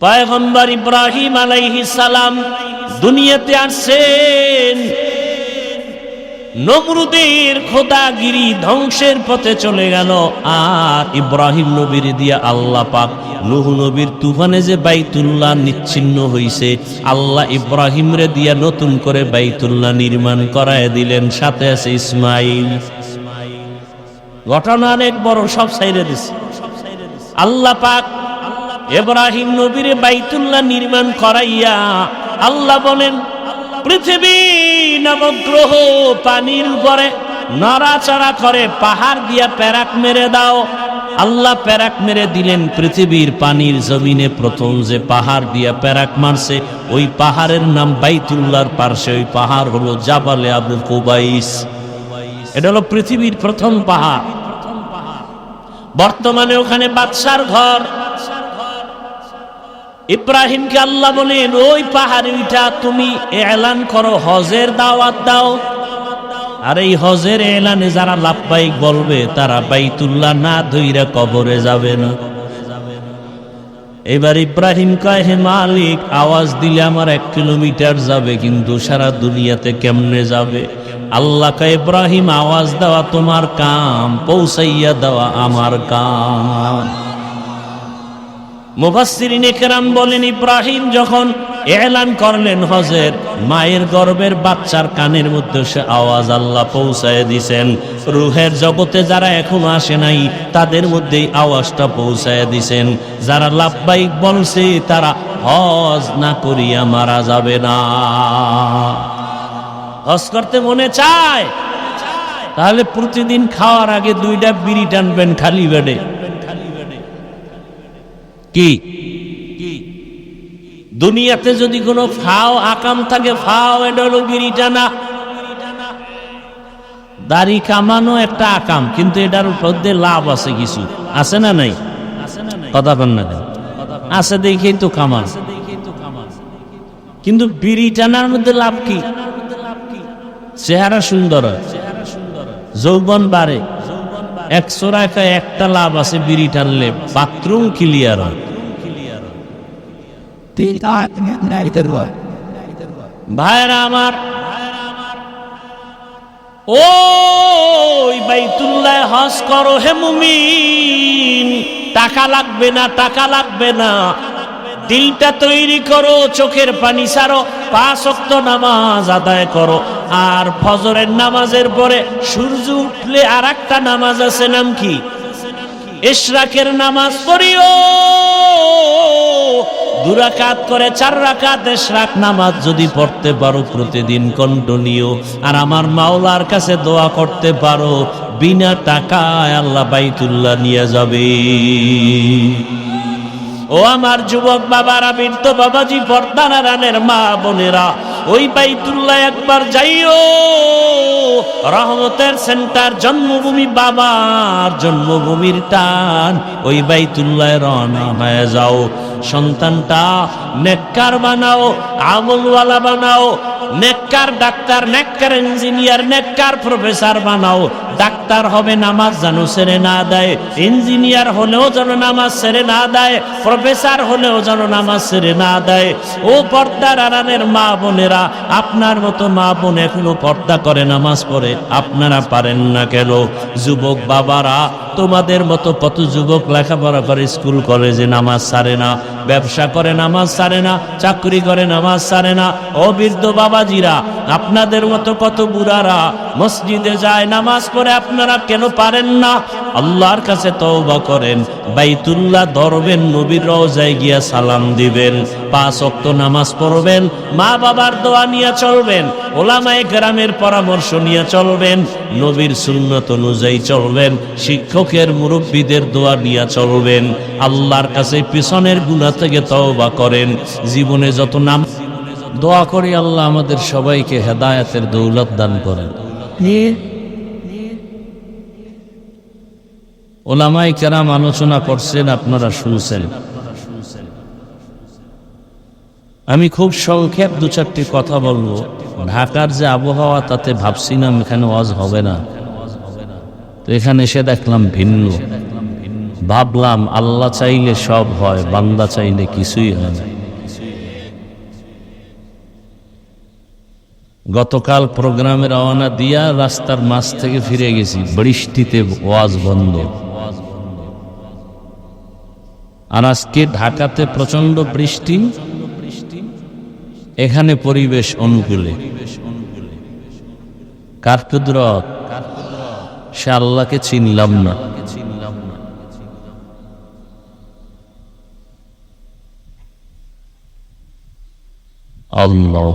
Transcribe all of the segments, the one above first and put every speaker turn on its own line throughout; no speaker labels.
পয়গম্বর ইব্রাহিম আলাইহিস সালাম দুনিয়াতে আসছেন নমরুদের খোদাগিরি ধ্বংসের পথে চলে গেল। আর ইব্রাহিম নবীর দিয়া আল্লাহ পাক নূহ নবীর তুফানে যে বাইতুল্লাহ নিচ্ছিন্ন হইছে, আল্লাহ ইব্রাহিম রে দিয়া নতুন করে বাইতুল্লাহ নির্মাণ করায় দিলেন। সাথে আছে ইসমাইল। ঘটনা অনেক বড়, সব সাইরে দিছে। আল্লাহ পাক ইব্রাহিম নবীর বাইতুল্লাহ নির্মাণ করাইয়া আল্লাহ বলেন, পৃথিবী নবগ্রহ পানির উপরে নড়াচড়া করে, পাহাড় দিয়া প্যারাক মেরে দাও। আল্লাহ প্যারাক মেরে দিলেন। পৃথিবীর পানির জমিনে প্রথম যে পাহাড় দিয়া প্যারাক মারছে, ওই পাহাড়ের নাম বাইতুল্লাহর পার্শ্বে ওই পাহাড় হলো জাবালে আবু কুবাইস। এটা হলো পৃথিবীর প্রথম পাহাড়। বর্তমানে ওখানে বাদশার ঘর। ইব্রাহিমকে আল্লাহ বলেন, ওই পাহাড়ে উঠা তুমি এলান করো, হজের দাওয়াত দাও। আর এই হজের এলানে যারা লাব্বাইক বলবে তারা বাইতুল্লাহ না ধইরা কবরে যাবে না। এবার ইব্রাহিম কয়, হে মালিক, আওয়াজ দিলে আমার 1 কিলোমিটার যাবে, কিন্তু সারা দুনিয়াতে কেমনে যাবে? আল্লাহ কয়, ইব্রাহিম, আওয়াজ দেওয়া তোমার কাম, পৌঁছাইয়া দেওয়া আমার কাম। মুফাসসিরিনে কেরাম বলেন, ইব্রাহিম যখন এলান করলেন হজের, মায়ের গর্ভের বাচ্চার কানের মধ্যে সে আওয়াজ আল্লাহ পৌঁছায় দিছেন। রুহের জগতে যারা এখনো আসে নাই তাদের মধ্যেই আওয়াজটা পৌঁছায় দিছেন। যারা লাব্বাইক বলছে তারা হজ না করিয়া মারা যাবে না। হজ করতে মনে চায়, তাহলে প্রতিদিন খাওয়ার আগে 2টা বিড়ি টানবেন খালি পেটে। কি দুনিয়াতে যদি কোনো ফাও আকাম থাকে, ফাও এটা হলো বিড়ি টানা। দাড়ি কামানো একটা আকাম, কিন্তু এটার মধ্যে লাভ আছে, কিছু আছে না নাই? কথা বল না, আছে দেখেই তো কামান। কিন্তু বিড়ি টানার মধ্যে লাভ কি? চেহারা সুন্দর হয়, যৌবন বাড়ে। 100 টাকায় একটা লাভ আছে, বিড়ি টানলে বাথরুম ক্লিয়ার হয়। ভাইরা আমার, ওই বাইতুল্লাহ হজ করো হে মুমিন। টাকা লাগবে না, টাকা লাগবে না। দিলটা তৈরি করো, চোখের পানি ছাড়ো, 5 ওয়াক্ত নামাজ আদায় করো। আর ফজরের নামাজের পরে সূর্য উঠলে আর একটা নামাজ আছে, নাম কি? ইশরাকের নামাজ পড়িও। 2 রাকাত করে 4 রাকাত ইশরাক নামাজ যদি পড়তে পারো প্রতিদিন কন্টিনিউ, আর আমার মাওলার কাছে দোয়া করতে পারো, বিনা টাকায় আল্লাহ বাইতুল্লাহ নিয়ে যাবে। ও আমার যুবক বাবারা, বৃদ্ধ বাবাজি, পর্দার আড়ালের মা বোনেরা, ওই বাইতুল্লাহ একবার যাইও। রহমতের সেন্টার, জন্মভূমি, বাবার জন্মভূমির টান, ওই বাইতুল্লাহ রওনা হয়ে যাও। সন্তানটা নেককার বানাও, আমলওয়ালা বানাও। নেককার ডাক্তার, নেককার ইঞ্জিনিয়ার, নেককার প্রফেসর বানাও। ডাক্তার হবে নামাজ যেন ছেড়ে না দেয়, ইঞ্জিনিয়ার হলেও যেন নামাজ ছেড়ে না দেয়, প্রফেসর হলেও যেন নামাজ ছেড়ে না দেয়। ও পর্দার আড়ালের মা বোনেরা, আপনার মতো মা বোন এখনো পর্দা করে নামাজ পড়ে, আপনারা পারেন না কেন? যুবক বাবারা, তোমাদের মতো কত যুবক লেখাপড়া করে, স্কুল কলেজে নামাজ ছাড়ে না, ব্যবসা করে নামাজ ছাড়ে না, চাকরি করে নামাজ ছাড়ে না। ও বৃদ্ধ বাবাজিরা, আপনাদের মতো কত বুড়ারা মসজিদে যায়, নামাজ পড়ে, আপনারা কেন পারেন না? আল্লাহর কাছে তওবা করেন, বাইতুল্লাহ ধরবেন, নবীর রওজায় গিয়া সালাম দিবেন, 5 ওয়াক্ত নামাজ পড়বেন, মা বাবার দোয়া নিয়ে চলবেন, ওলামায়ে কেরামের পরামর্শ নিয়ে চলবেন, নবীর সুন্নাত অনুযায়ী চলবেন, শিক্ষকের মুরব্বীদের দোয়া নিয়ে চলবেন। আল্লাহর কাছে পিছনের গুনাহ থেকে তওবা করেন। জীবনে যত নাম দোয়া করি, আল্লাহ আমাদের সবাইকে হেদায়েতের দৌলত দান করেন। ওলামায়ে কেরাম আলোচনা করছেন, আপনারা শুনছেন। আমি খুব সংক্ষেপ 2-4টি কথা বলবো। ঢাকার যে আবহাওয়া, তাতে ভাবছিলাম এখানে ওয়াজ হবে না, তো এখানে এসে দেখলাম ভিন্ন। ভাবলাম আল্লাহ চাইলে সব হয়, বান্দা চাইলে কিছুই হয় না। গতকাল প্রোগ্রামে রওনা দিয়া রাস্তার মাঝ থেকে ফিরে গেছি, বৃষ্টিতে ওয়াজ বন্ধ। আর আজকে ঢাকাতে প্রচন্ড বৃষ্টি, এখানে পরিবেশ অনুকূলে। কার কুদরত, সে আল্লাহকে চিনলাম না। আল্লাহ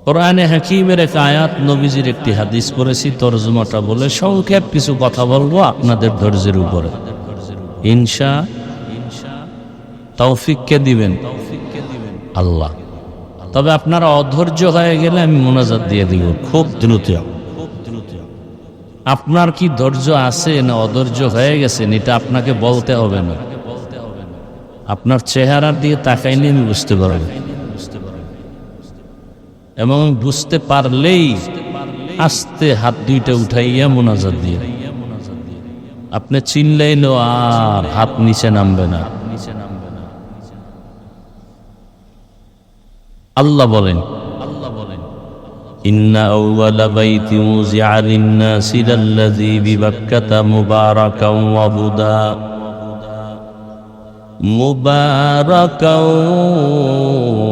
কোরআনে হাকিমের এক আয়াত, নবীজির একটি হাদিস পড়েছি, তরজমাটা বলে সংক্ষেপ কিছু কথা বলবো আপনাদের ধৈর্যের উপরে। ইনশা তৌফিক কে দিবেন? আল্লাহ। তবে আপনারা অধৈর্য হয়ে গেলে আমি মোনাজাত দিয়ে দিব খুব দ্রুত। আপনার কি ধৈর্য আছে না অধৈর্য হয়ে গেছেন এটা আপনাকে বলতে হবে না, আপনার চেহারার দিয়ে তাকাইলে আমি বুঝতে পারব। এবং বুঝতে পারলেই আস্তে হাত দুইটা উঠাইয়া মোনাজাত দিয়ে, আপনি চিনলেইল আর হাত নিচে নামবে না। আল্লাহ বলেন, ইন্না আউওয়ালা বাইতি উযিআ লিন-নাসি লাল্লাযী বিবাক্কাতা মুবারাকাও ওয়া হুদা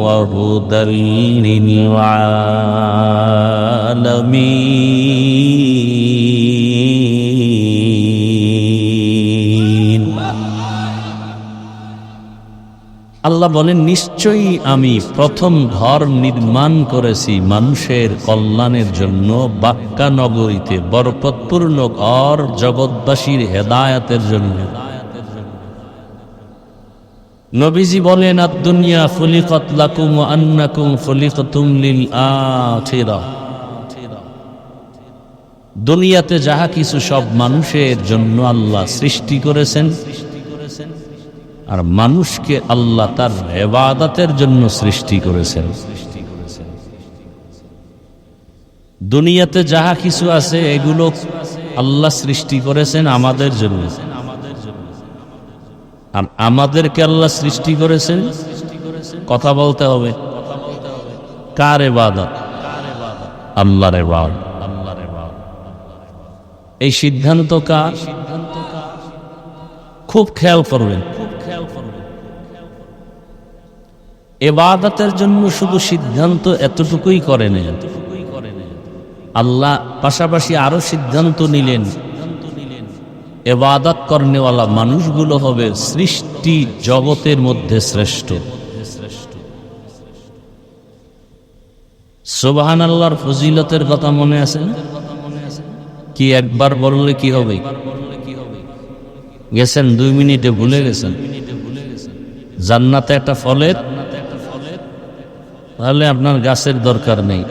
ওয়া হুদাল লিল আলামিন। আল্লাহ বলেন, নিশ্চয়ই আমি প্রথম ঘর নির্মাণ করেছি মানুষের কল্যাণের জন্য, বাক্কা নগরীতে বরকতপূর্ণ ঘর জগৎবাসীর হেদায়েতের জন্য। নবীজি বলেন, আদ-দুনিয়া খুলিকাত লাকুম ওয়া আন্নাকুম খুলিকাতুম লিল আখিরাহ। দুনিয়াতে যাহা কিছু সব মানুষের জন্য আল্লাহ সৃষ্টি করেছেন, আর মানুষকে আল্লাহ তার ইবাদতের জন্য সৃষ্টি করেছেন। দুনিয়াতে যাহা কিছু আছে এগুলো আল্লাহ সৃষ্টি করেছেন আমাদের জন্য, আর আমাদেরকে আল্লাহ সৃষ্টি করেছেন, কথা বলতে হবে, কার ইবাদত? আল্লাহর ইবাদত। এই সিদ্ধান্ত কার? খুব খেয়াল করবেন। ইবাদতের জন্য শুধু সিদ্ধান্ত এতটুকুই করেন, আল্লাহ পাশাপাশি আরো সিদ্ধান্ত নিলেন, ইবাদত করনেওয়ালা মানুষগুলো হবে সৃষ্টি জগতের মধ্যে শ্রেষ্ঠ। সুবহানাল্লাহর ফজিলতের কথা মনে আছে না? কি একবার বললে কি হবে? গেছেন 2 মিনিটে ভুলে গেছেন। জান্নাতে একটা ফলের, তাহলে আপনার গাছের দরকার নেই।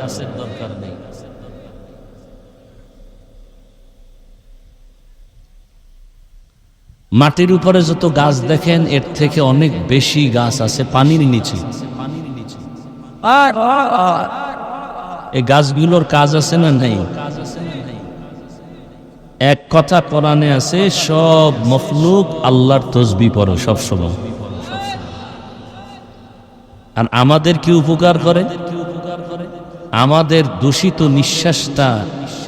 মাটির উপরে যত গাছ দেখেন এর থেকে অনেক বেশি গাছ আছে পানির নিচে। এই গাছগুলোর কাজ আছে না নাই? এক কথা কোরআনে আছে, সব মখলুক আল্লাহর তাসবিহ পড়ে সব সময়। আর আমাদের কি উপকার করে? আমাদের দূষিত নিঃশ্বাসটা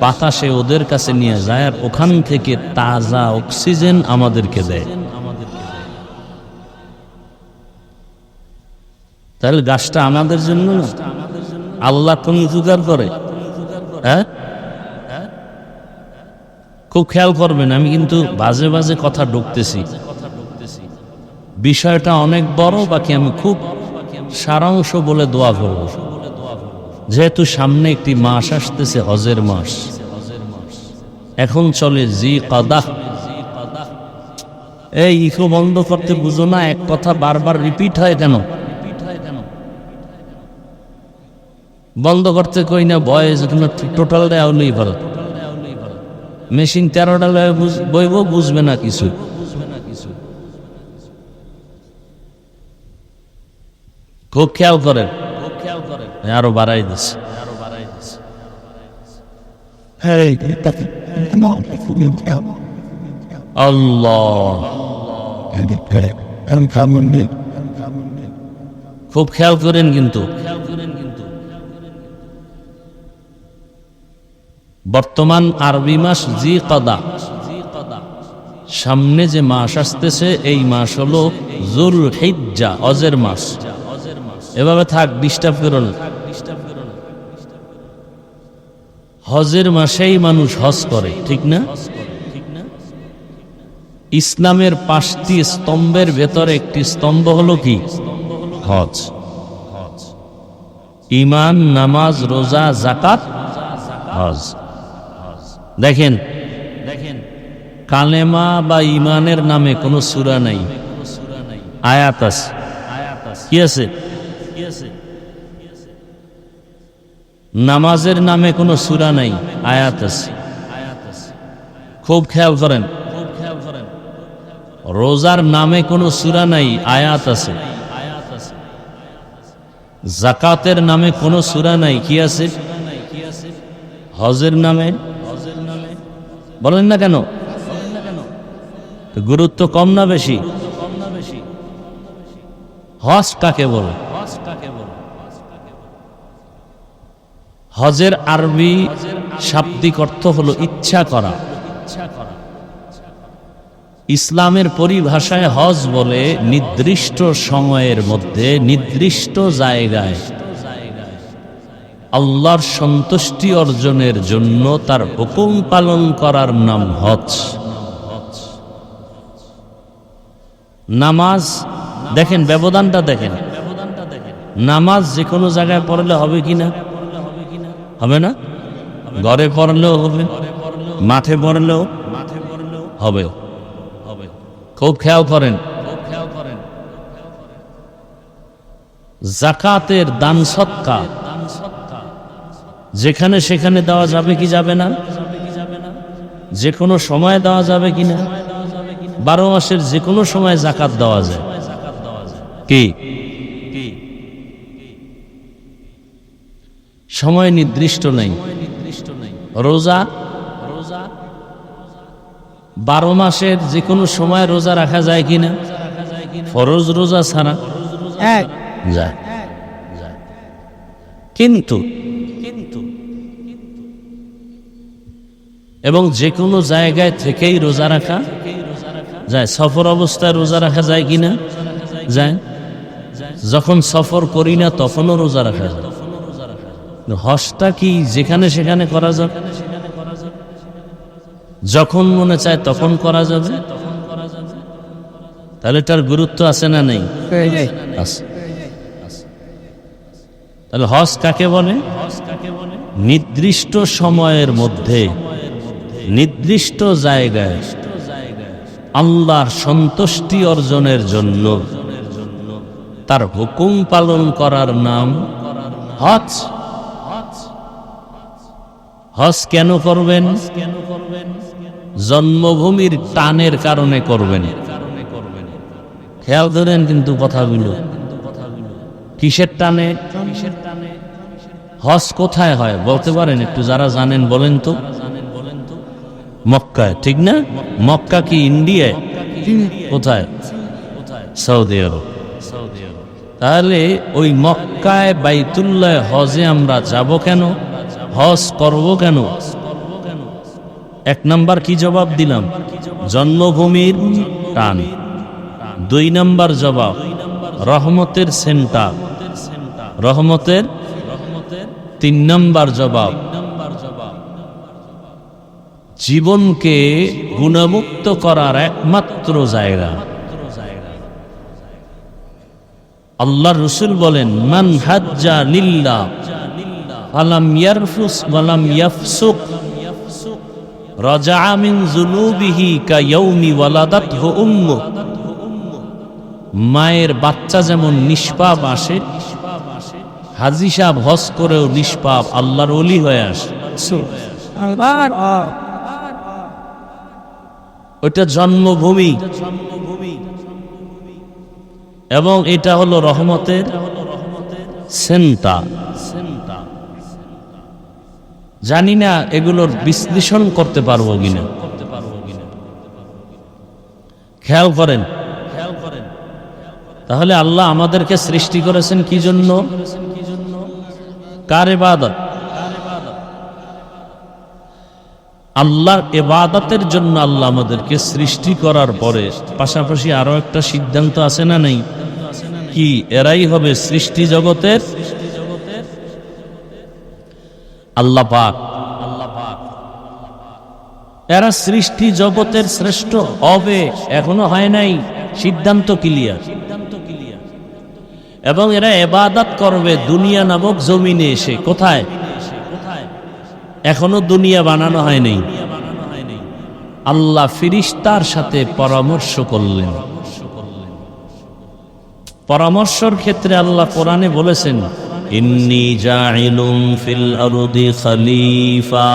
বাতাসে ওদের কাছে নিয়ে যায়, আর ওখান থেকে তাজা অক্সিজেন আমাদেরকে দেয়। তাহলে গাছটা আমাদের জন্য না, আল্লাহ কোন উপকার করে? হ্যাঁ, খুব খেয়াল করবেন। আমি কিন্তু বাজে বাজে কথা ঢুকতেছি, বিষয়টা অনেক বড়, বাকি আমি খুব সারাংশ বলে দোয়া করব। যেহেতু সামনে একটি মাস আসতেছে, হজের মাস, এখন চলে জিলকাদা। এই ইকো বন্ধ করতে বুঝো না, এক কথা বারবার রিপিট হয় কেন? বন্ধ করতে কই না, ভয়েস টোটাল দেওয়ালেই ভালো। মেশিন 13টা বইব, বুঝবে না কিছু। খুব খেয়াল করেন, আরো বাড়াই দিচ্ছে। আল্লাহ, খুব খেয়াল করেন কিন্তু বর্তমান আরবি মাস জি কদা, সামনে যে মাস আসতেছে এই মাস হলো জুল হিজ্জা, হজের মাস। এভাবে থাক, ডিস্টার্ব করো না। হজের মাসেই মানুষ হজ করে, ঠিক না? ইসলামের 5টি স্তম্ভের ভেতরে একটি স্তম্ভ হলো কি? হজ। ঈমান, নামাজ, রোজা, যাকাত, হজ। দেখেন, কালেমা বা ঈমানের নামে কোনো সূরা নাই, আয়াত আছে। কি আছে? নামাজের নামে কোনো সূরা নাই, আয়াত আছে। খুব খেয়াল করেন। রোজার নামে কোনো সূরা নাই, আয়াত আছে। যাকাতের নামে কোনো সূরা নাই, কি আছে? হজের নামে বলেন না কেন? গুরুত্ব কম না বেশি? হজ কাকে বলে? হজের আরবি শাব্দিক অর্থ হলো ইচ্ছা করা। ইসলামের পরিভাষায় হজ বলে নির্দিষ্ট সময়ের মধ্যে নির্দিষ্ট জায়গায় আল্লাহর সন্তুষ্টি অর্জনের জন্য তার হুকুম পালন করার নাম হজ। নামাজ দেখেন, ব্যবধানটা দেখেন। নামাজ যে কোনো জায়গায় পড়লে হবে কিনা? হবে না? ঘরে পড়লেও হবে, মাঠে পড়লেও হবে। খুব খেয়াল করেন। যাকাতের দান সদকা যেখানে সেখানে দেওয়া যাবে কি যাবে না? যে কোনো সময় দেওয়া যাবে কিনা? 12 মাসের যে কোনো সময় যাকাত দেওয়া যায়। কি সময় নির্দিষ্ট নেই। রোজা 12 মাসের যে কোনো সময় রোজা রাখা যায় কিনা? ফরজ রোজা ছাড়া যায়। কিন্তু এবং যে কোনো জায়গায় থেকেই রোজা রাখা যায়। সফর অবস্থায় রোজা রাখা যায় কিনা? যায়। যখন সফর করি না তখনও রোজা রাখা যায়। হজটা কি যেখানে সেখানে করা যাবে? যখন মনে চায় তখন করা যাবে। তাহলে তার গুরুত্ব আছে না নেই? আছে। তাহলে হজ কাকে বলে? নির্দিষ্ট সময়ের মধ্যে নির্দিষ্ট জায়গায় আল্লাহর সন্তুষ্টি অর্জনের জন্য তার হুকুম পালন করার নাম হজ। হজ কেন করবেন? জন্মভূমির টানের কারণে করবেন। খেয়াল ধরেন কিন্তু কথাগুলো। কিসের টানে? হজ কোথায় হয় বলতে পারেন একটু? যারা জানেন বলেন তো। মক্কায়, ঠিক না? মক্কা কি ইন্ডিয়ায়? কোথায়? সৌদি আরব। তাহলে ওই মক্কায় বাইতুল্লাহ হজে আমরা যাব কেন? হজ করব কেন? 1 নাম্বার কি জবাব দিলাম? জন্মভূমির টান। 2 নাম্বার জবাব রহমতের সেন্টার, রহমতের। 3 নাম্বার জবাব জীবনকে গুণমুক্ত করার একমাত্র জায়গা। আল্লাহর রাসূল বলেন, মান হাজ্জা লিল্লাহ ফালাম ইয়ারফুস ওয়ালাম ইয়াফসুক রাজাআ মিন যুনুবিহি কায়াউমি ওয়ালাদাতহু উম্মু। মায়ের বাচ্চা যেমন নিষ্পাপ আসে, হাজী সাহেব হজ করেও নিষ্পাপ আল্লাহর ওলি হয়ে আসে। ওইটা জন্মভূমি এবং এটা হলো রহমতের সেন্টার। জানি না এগুলোর বিশ্লেষণ করতে পারবো কিনা। খেয়াল করেন, তাহলে আল্লাহ আমাদেরকে সৃষ্টি করেছেন কি জন্য? কার ইবাদত? আল্লাহর ইবাদতের জন্য আল্লাহ আমাদেরকে সৃষ্টি করার পরে পাশাপাশি আরো একটা সিদ্ধান্ত আছে না নেই? কি এরাই হবে সৃষ্টি জগতের আল্লাহ পাক। এরা সৃষ্টি জগতের শ্রেষ্ঠ হবে, এখনো হয় নাই, সিদ্ধান্ত ক্লিয়ার। এবং এরা ইবাদত করবে দুনিয়া নামক জমিনে এসে। কোথায়? এখনো দুনিয়া বানানো হয় নাই। আল্লাহ ফিরিস্তার সাথে পরামর্শ করলেন। পরামর্শের ক্ষেত্রে আল্লাহ কোরআনে বলেছেন, ইন্নী জাইলুম ফিল আরদি খলিফা।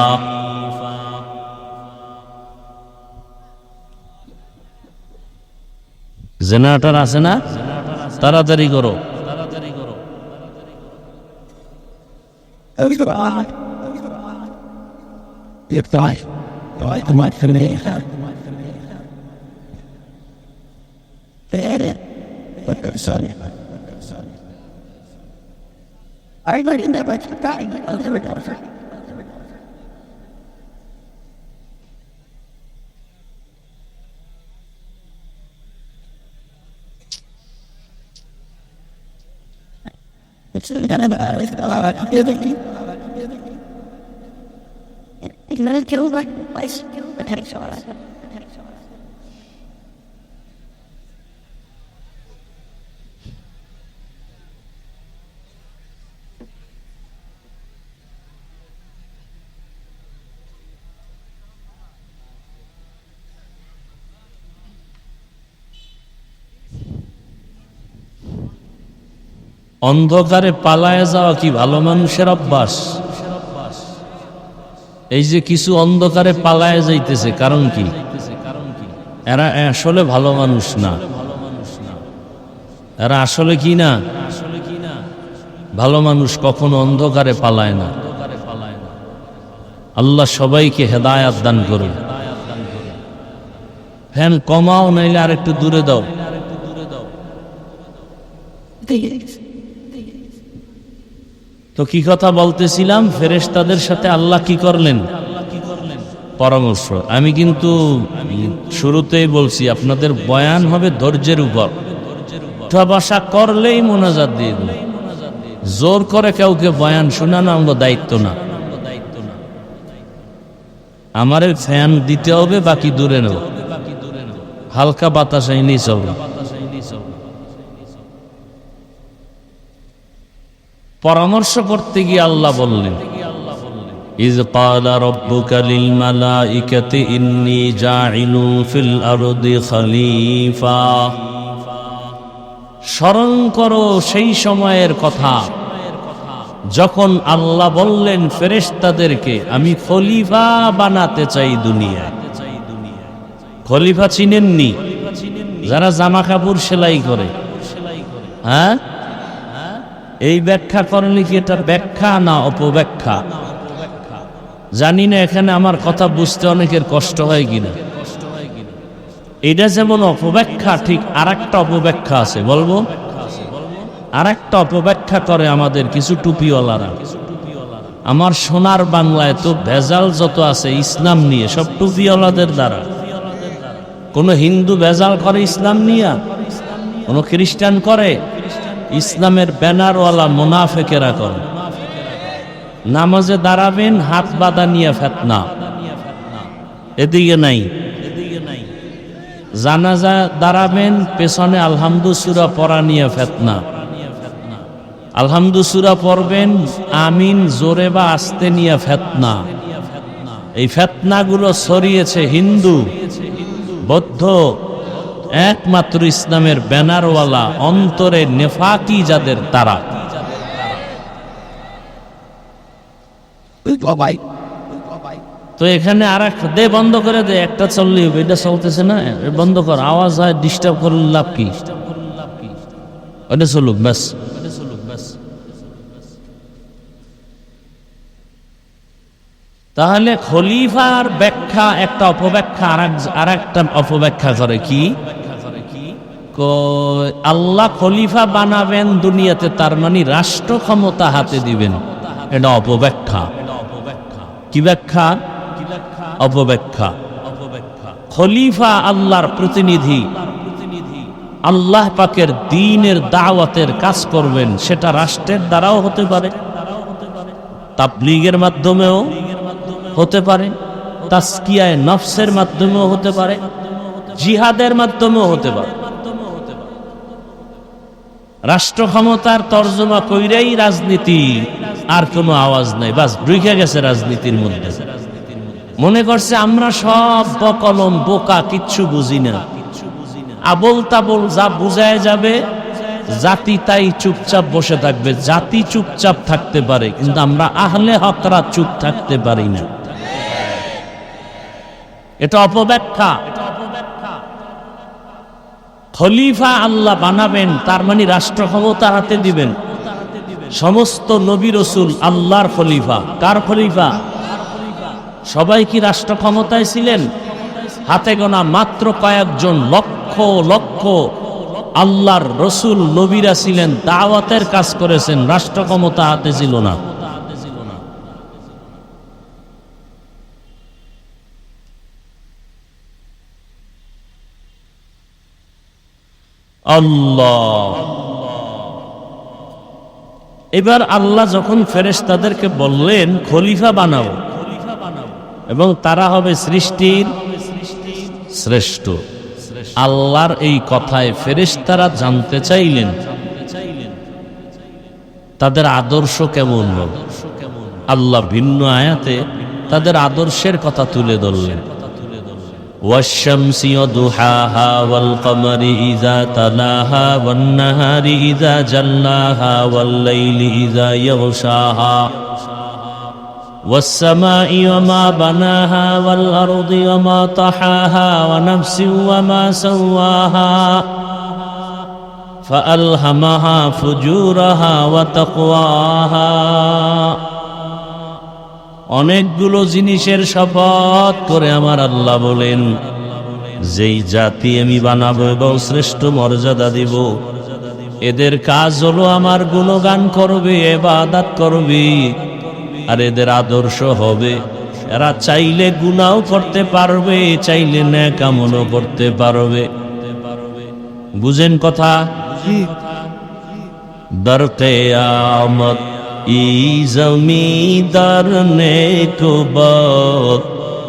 জেনারেটর আছে না? তাড়াতাড়ি করো। অন্ধকারে পালায় যাওয়া কি ভালো মানুষের অভ্যাস? এই যে কিছু অন্ধকারে পালায় যাইতেছে, কারণ কি? এরা আসলে ভালো মানুষ না। এরা আসলে কি না? ভালো মানুষ কখনো অন্ধকারে পালায় না। আল্লাহ সবাইকে হেদায়াত দান করুন। ফ্যান কমাও, নাইলে আর একটু দূরে দাও। তো কি কথা বলতেছিলাম? ফেরেশতাদের সাথে আল্লাহ কি করলেন? পরামর্শ। আমি কিন্তু শুরুতেই বলছি আপনাদের বয়ান হবে ধৈর্যের উপর। ভাষা করলেই মোনাজাত দিয়ে দেব। জোর করে কাউকে বয়ান শোনানো আমার দায়িত্ব না। আমারে ফ্যান দিতে হবে, বাকি দূরে নেব। হালকা বাতাস আইনেই চলবে। পরামর্শ করতে গিয়ে আল্লাহ বললেন, ইয ক্বালা রাব্বুকা লিল মালাইকাতি ইন্নী জাইলুন ফিল আরদি খলিফা। স্মরণ করো সেই সময়ের কথা যখন আল্লাহ বললেন ফেরেশতাদেরকে, আমি খলিফা বানাতে চাই দুনিয়ায়। খলিফা চিনেননি? যারা জামা কাপড় সেলাই করে। হ্যাঁ, এই ব্যাখ্যা করলে কি এটা ব্যাখ্যা না অপব্যাখ্যা? জানি না এখানে আমার কথা বুঝতে অনেকের কষ্ট হয় কিনা। এটা যেমন অপব্যাখ্যা, ঠিক আর একটা অপব্যাখ্যা আছে, বলবো? আর একটা অপব্যাখ্যা করে আমাদের কিছু টুপিওয়ালারা। আমার সোনার বাংলায় তো ভেজাল যত আছে ইসলাম নিয়ে, সব টুপিওয়ালাদের দ্বারা। কোন হিন্দু ভেজাল করে ইসলাম নিয়ে? কোন খ্রিস্টান করে? ইসলামের ব্যানারওয়ালা মুনাফেকেরা করে। নামাজে দাঁড়াবেন, হাত বাঁধা নিয়ে ফেতনা, এদিকে নাই। জানাজা দাঁড়াবেন, পেছনে আলহামদু সূরা পড়া নিয়ে ফেতনা। আলহামদু সূরা পড়বেন, আমিন জোরে বা আস্তে নিয়ে ফেতনা। এই ফেতনাগুলো ছড়িয়েছে হিন্দু, বৌদ্ধ, একমাত্র ইসলামের ব্যানারওয়ালা, অন্তরে নেফাকি যাদের, তারা। তো এখানে আর এক দে, বন্ধ করে দে, একটা চললে এটা চলতেছে না, বন্ধ কর, আওয়াজ হয়, ডিস্টার্ব করলে লাভ কি? ওটা চলুক ব্যাস। তাহলে খলিফার ব্যাখ্যা একটা অপব্যাখ্যা, আর একটা অপব্যাখ্যা করে কি? আল্লাহ খলিফা বানাবেন দুনিয়াতে, তার মানে রাষ্ট্র ক্ষমতা হাতে দিবেন, এটা অপব্যাখ্যা। কি ব্যাখ্যা? অপব্যাখ্যা। খলিফা আল্লাহর প্রতিনিধি, আল্লাহ পাকের দ্বীনের দাওয়াতের কাজ করবেন, সেটা রাষ্ট্রের দ্বারাও হতে পারে, তাবলীগের মাধ্যমেও হতে পারে, তাসকিয়ায়ে নফসের মাধ্যমেও হতে পারে, জিহাদের মাধ্যমেও হতে পারে। রাষ্ট্র ক্ষমতার তর্জমা কইরাই রাজনীতি, আর কোনো আওয়াজ নাই, বাস ঢুকে গেছে রাজনীতির মধ্যে। মনে করছে আমরা সব বকলম বোকা, কিচ্ছু বুঝি না, আবল তাবল যা বুঝায় যাবে জাতি তাই চুপচাপ বসে থাকবে। জাতি চুপচাপ থাকতে পারে, কিন্তু আমরা আহলে হকরা চুপ থাকতে পারি না। এটা অপব্যাখ্যা। খলিফা আল্লাহ বানাবেন, তার মানে রাষ্ট্র ক্ষমতা হাতে দিবেন। সমস্ত নবী রাসূল আল্লাহর খলিফা। কার খলিফা? সবাই কি রাষ্ট্র ক্ষমতায় ছিলেন? হাতে গোনা মাত্র কয়েকজন, লক্ষ লক্ষ আল্লাহর রসুল নবীরা ছিলেন, দাওয়াতের কাজ করেছেন, রাষ্ট্র ক্ষমতা হাতে ছিল না। আল্লাহ। এবার আল্লাহ যখন ফেরেশতাদেরকে বললেন খলিফা বানাও, এবং তারা হবে সৃষ্টির শ্রেষ্ঠ, আল্লাহর এই কথায় ফেরেশতারা জানতে চাইলেন তাদের আদর্শ কেমন হবে। আল্লাহ ভিন্ন আয়াতে তাদের আদর্শের কথা তুলে ধরলেন। ওয়াশ-শামসি ওয়াদুহাহা ওয়াল কমারি ইযা তালাহা ওয়ান নাহারি ইযা জাল্লাহা ওয়াল লাইলি ইযা ইয়াগশাহা والسماء وما بناها والأرض وما طحاها ونفس وما سواها فألهمها فجورها وتقواها। অনেকগুলো জিনিসের শপথ করে আমার আল্লাহ বলেন, যেই জাতি আমি বানাবো এবং শ্রেষ্ঠ মর্যাদা দিব, এদের কাজ হলো আমার গুণগান করবে, ইবাদত করবে, আর এদের আদর্শ হবে এরা চাইলে গুনাহও করতে পারবে, চাইলে নেক আমলও করতে পারবে। বুঝেন কথা? দর কিয়ামত ই জমিদার নেক বদ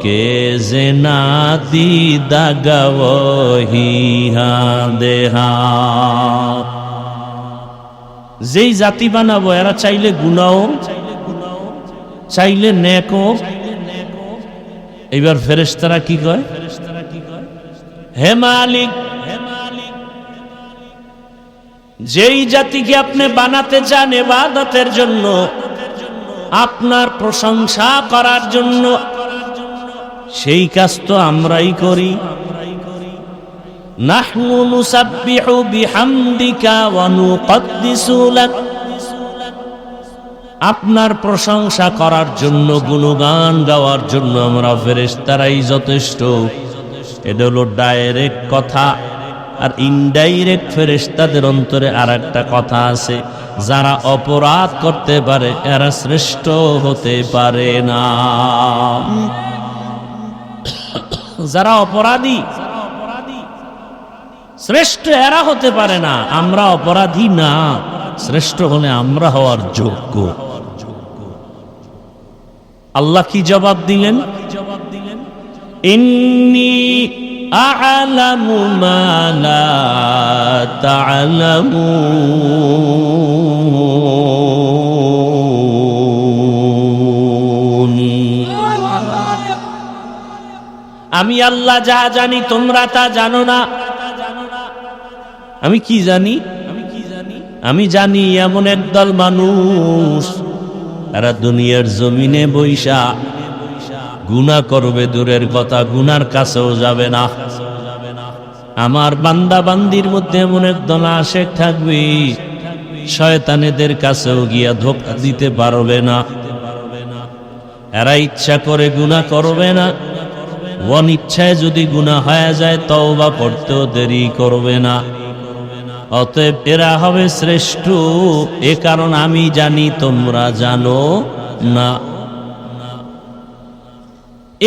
কে জেনা দি দাগাওহি হা দেহা। যেই জাতি বানাবো এরা চাইলে গুনাহও চাইলে নেকও। এবার ফেরেশতারা কি কয়? হে মালিক, যেই জাতিকে আপনি বানাতে চান ইবাদতের জন্য, আপনার প্রশংসা করার জন্য, সেই কাজ তো আমরাই করি। নাহনু নুসাব্বিহু বিহামদিকা ওয়া নুকদ্দিসু লাক, আপনার প্রশংসা করার জন্য, গুণগান গাওয়ার জন্য আমরা ফেরেশতারাই যথেষ্ট। এটা হলো ডাইরেক্ট কথা। আর ইনডাইরেক্ট ফেরেশতাদের অন্তরে আর একটা কথা আছে, যারা অপরাধ করতে পারে এরা শ্রেষ্ঠ হতে পারে না। যারা অপরাধী শ্রেষ্ঠ এরা হতে পারে না। আমরা অপরাধী না, শ্রেষ্ঠ হলে আমরা হওয়ার যোগ্য। আল্লাহ কি জবাব দিলেন? ইন্নী আ'লামু মা লা তা'লামুন। আমি আল্লাহ যা জানি তোমরা তা জানো না। আমি কি জানি? আমি জানি এমন একদল মানুষ এরা দুনিয়ার জমিনে বৈশা গুনাহ করবে, দূরের কথা গুনার কাছেও যাবে না। আমার বান্দা বান্দির মধ্যে এমন একদল আশেক থাকবে, শয়তানেদের কাছেও গিয়া ধোঁকা দিতে পারবে না। এরা ইচ্ছা করে গুনাহ করবে না, অনিচ্ছায় যদি গুনাহ হয়ে যায় তওবা করতেও দেরি করবে না। অতএব এরা হবে শ্রেষ্ঠ, এ কারণ আমি জানি তোমরা জানো না।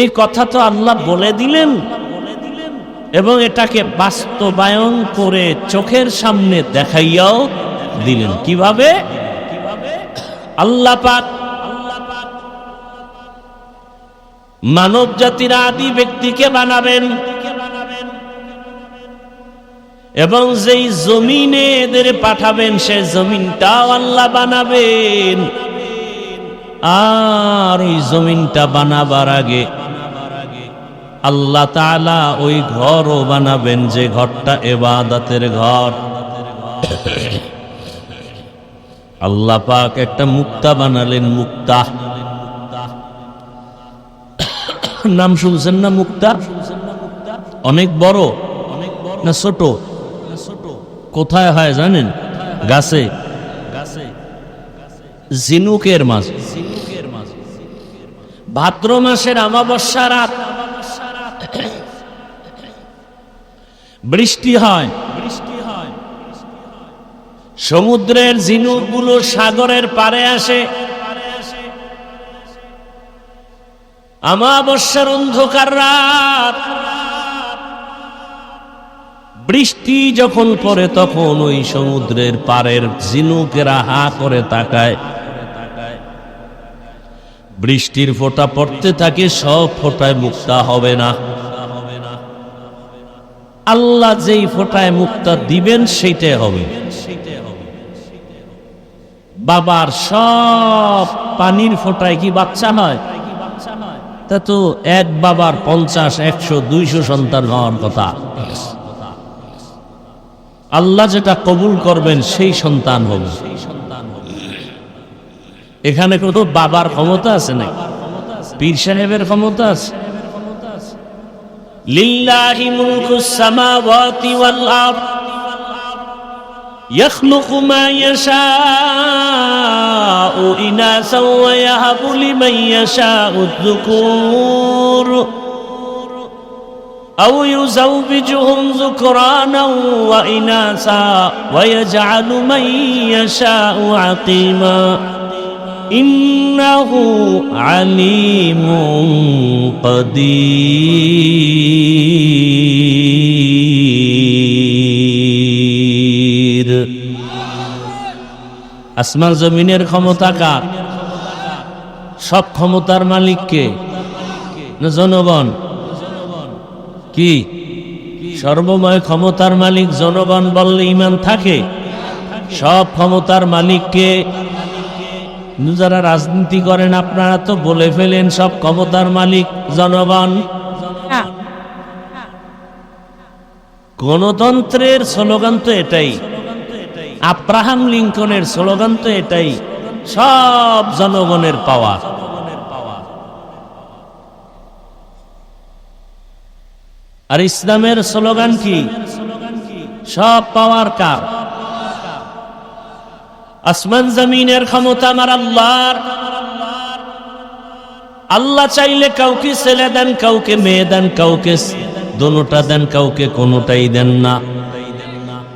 এই কথা তো আল্লাহ বলে দিলেন এবং এটাকে বাস্তবায়ন করে চোখের সামনে দেখাইয়াও দিলেন। কিভাবে? আল্লাহ পাক মানব জাতির আদি ব্যক্তিকে বানাবেন এবং যেই জমিনে এদের পাঠাবেন সে জমিনটাও আল্লাহ বানাবেন। আর ওই জমিনটা বানাবার আগে আল্লাহ তাআলা ওই ঘরও বানাবেন, যে ঘরটা ইবাদতের ঘর। আল্লাহ পাক একটা মুক্তা বানালেন। মুক্তা নাম শুনছেন না? মুক্তা অনেক বড় না ছোট? কোথায় হয় জানেন? গাছে, ঝিনুকের মাছ। ভাদ্র মাসের অমাবস্যা রাত বৃষ্টি হয়, সমুদ্রের ঝিনুকগুলো সাগরের পাড়ে আসে। অমাবস্যার অন্ধকার রাত, বৃষ্টি যখন পড়ে তখন ওই সমুদ্রের পাড়ের ঝিনুকেরা হা করে তাকায়। বৃষ্টির ফোঁটা পড়তে থাকে, সব ফোঁটায় মুক্তা হবে না। আল্লাহ যেই ফোঁটায় মুক্তা দিবেন সেইটাই হবে। বাবার সব পানির ফোঁটায় কি বাচ্চা হয়? তা তো এক বাবার 50, 100, 200 সন্তান হওয়ার কথা। আল্লাহ যেটা কবুল করবেন সেই সন্তান হবে। এখানে কত বাবার ক্ষমতা আছে না? পীর সাহেবের ক্ষমতা আছে? লিল্লাহি মুলকুস সামাওয়াতি ওয়াল আরদ ইয়াখলুকু মা ইয়াশাউ ইনাসাও ওয়া ইয়াহাবু লিমান ইয়াশাউ যুকুর আও ইউযাওবিজুহুম যুকরানাও ওয়া ইনাসা ওয়া ইয়াজআলু মান ইয়াশাউ আকিমা ইন্নাহু আলিমুন কাদির। আসমান জমিনের ক্ষমতা কার? সব ক্ষমতার মালিক কে? না জনগণ? কি সর্বময় ক্ষমতার মালিক জনগণ বললে ঈমান থাকে? সব ক্ষমতার মালিক কে? যারা রাজনীতি করেন আপনারা তো বলে ফেলেন সব ক্ষমতার মালিক জনগণ। গণতন্ত্রের স্লোগান তো এটাই, আব্রাহাম লিঙ্কনের স্লোগান তো এটাই, সব জনগণের পাওয়া। আর ইসলামের স্লোগান কি? সব পাওয়ার কার? আসমান জমিনের ক্ষমতা আমার আল্লাহর। আল্লাহ চাইলে কাউকে ছেলে দেন, কাউকে মেয়ে দেন, কাউকে দোনোটা দেন, কাউকে কোনোটাই দেন না।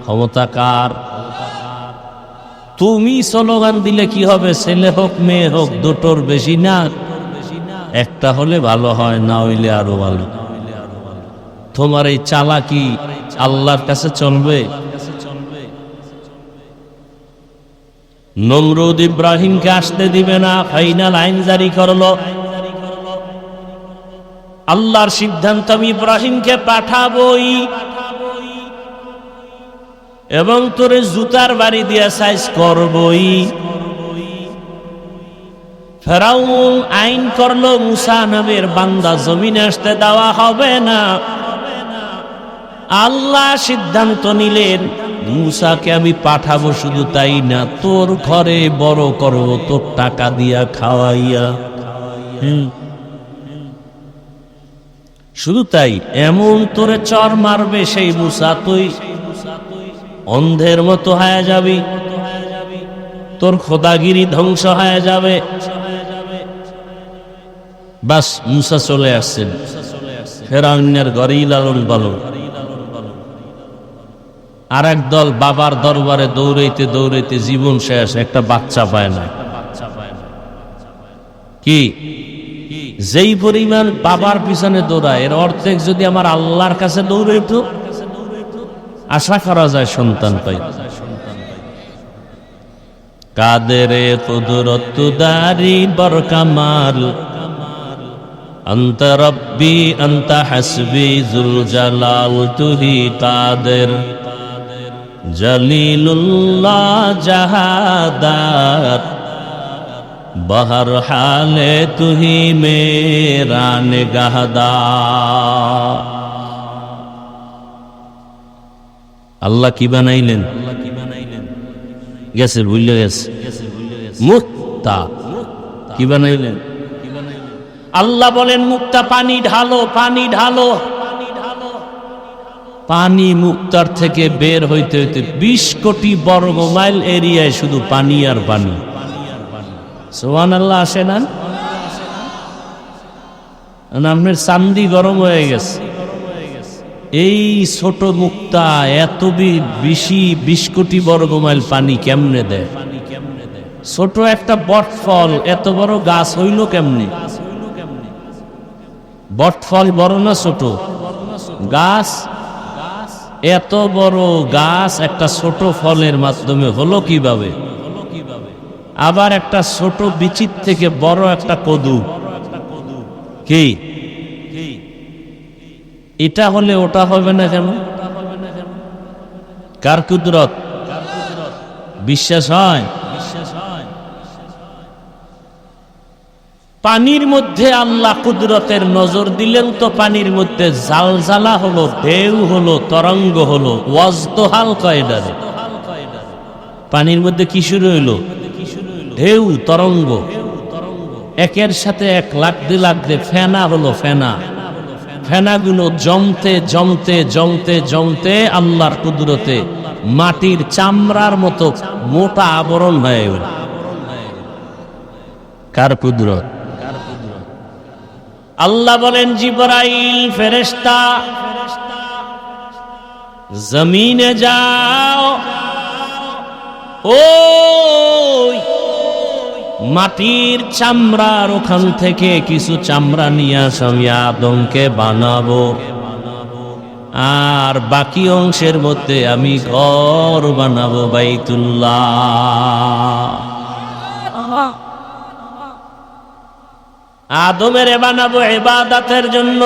ক্ষমতা কার? তুমি স্লোগান দিলে কি হবে? ছেলে হোক মেয়ে হোক দুটোর বেশি না, একটা হলে ভালো হয়, না হইলে আরো ভালো। তোমার এই চালাকি আল্লাহর কাছে চলবে? নমরুদ ইব্রাহিমকে আসতে দিবে না, ফাইনাল আইন জারি করলো। আল্লাহর সিদ্ধান্ত, আমি ইব্রাহিমকে পাঠাবই এবং তোরে জুতার বাড়ি দিয়া সাইজ করবই। ফেরাউন আইন করলো, মুসা নামের বান্দা জমিনে আসতে দেওয়া হবে না। আল্লাহ সিদ্ধান্ত নিলেন, মুসাকে আমি পাঠাবো, শুধু তাই না তোর ঘরে বড় করবো, তোর টাকা দিয়া খাওয়াইয়া। শুধু তাই, এমন তোরে চর মারবে সেই মুসা তুই অন্ধের মতো হয়ে যাবি, তোর খোদাগিরি ধ্বংস হয়ে যাবে। বাস মুসা চলে আসছেন, ফেরাউনের ঘরেই লালন পালন। আর এক দল বাবার দরবারে দৌড়াইতে দৌড়াইতে জীবন শেষ, একটা বাচ্চা পায় না। কি যেই পরিমাণ বাবার পিছনে দৌড়ায়, এর অর্ধেক যদি আমার আল্লাহর কাছে দৌড়াইতো, আশা করা যায় সন্তান পাই। কাদেরে কুদরত দারি বরকামাল, আনতা রব্বি আনতা হাসবি জুল জালাল, তুহি কাদের জলিলুল্লাহ জাহাদাত, বহর হালে তুহি মেরা নিগাহদার। আল্লাহ কি বানাইলেন? গেছে ভুলে গেছে, মুক্তা কি বানাইলেন? আল্লাহ বলেন মুক্তা পানি ঢালো, পানি ঢালো। পানি মুক্তার থেকে বের হইতে হইতে 20 কোটি বর্গ মাইল এরিয়ায় শুধু পানি আর পানি। সুবহানাল্লাহ আসে না? আপনার চান্দি গরম হয়ে গেছে। এই ছোট মুক্তা এত বেশি 20 কোটি বর্গ মাইল পানি কেমনে দেয়? ছোট একটা বটফল এত বড় গাছ হইল কেমনে? বটফল বড় না ছোট? গাছ এত বড় গাছ একটা ছোট ফলের মাধ্যমে হলো কিভাবে? আবার একটা ছোট বিচির থেকে বড় একটা কদু, কি এটা হলে ওটা হবে না কেন? কার কুদরত? বিশ্বাস হয়? পানির মধ্যে আল্লাহ কুদরতের নজর দিলেন তো পানির মধ্যে জালজালা হলো, ঢেউ হলো, তরঙ্গ হলো। ওয়াজতহাল কয়ডারে পানির মধ্যে কি শুরু হইলো? ঢেউ, তরঙ্গ, একের সাথে এক লাগতে লাগতে ফেনা হলো। ফেনা, ফেনাগুলো জমতে জমতে জমতে জমতে আল্লাহর কুদরতে মাটির চামড়ার মতো মোটা আবরণ হয়ে গেল। কার কুদরত? আল্লাহ বলেন জিবরাইল ফেরেশতা জমিনে যাও, ওই মাটির চামড়ার ওখান থেকে কিছু চামড়া নিয়ে আসো, আমি আদমকে বানাবো, আর বাকি অংশের মধ্যে আমি ঘর বানাবো, বাইতুল্লাহ। আদমের বানাবো ইবাদতের জন্য,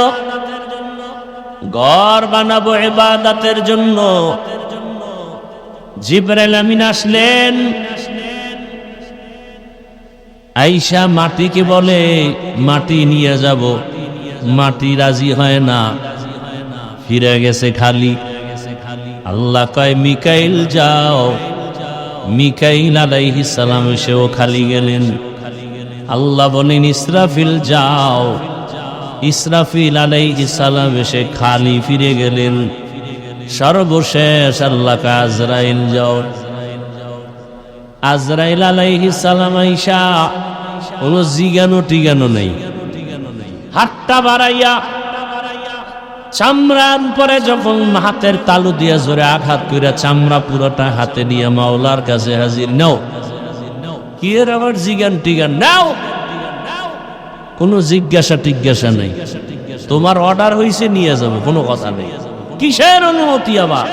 ঘর বানাবো ইবাদতের জন্য। জিবরাইল আমিন আসলেন, আয়েশা মাটিকে বলে মাটি নিয়ে যাব, মাটি রাজি হয় না, ফিরে গেছে খালি। আল্লাহ কয় মিকাইল যাও, মিকাইল আলাইহিস সালাম সেও খালি গেলেন। আল্লাহ বলেন ইসরাফিল যাও, ইসরাফিল আলাইহিস সালাম এসে খালি ফিরে গেলেন। সর্বশেষ আল্লাহ কা আজরাইল যাও, আজরাইল আলাইহিস সালাম আইসা কোন জিগানো টিগানো নেই, হাতটা বাড়াইয়া চামড়ার উপরে যখন হাতের তালু দিয়া জোরে আঘাত কইরা চামড়া পুরোটা হাতে নিয়ে মাওলার কাছে হাজির। নাও, কি এর আবার জিগান টিগান? নাও, কোনো জিজ্ঞাসা টিজ্ঞাসা নেই, তোমার অর্ডার হইছে নিয়ে যাবো, কোনো কথা নেই। কিসের অনুমতি আবার?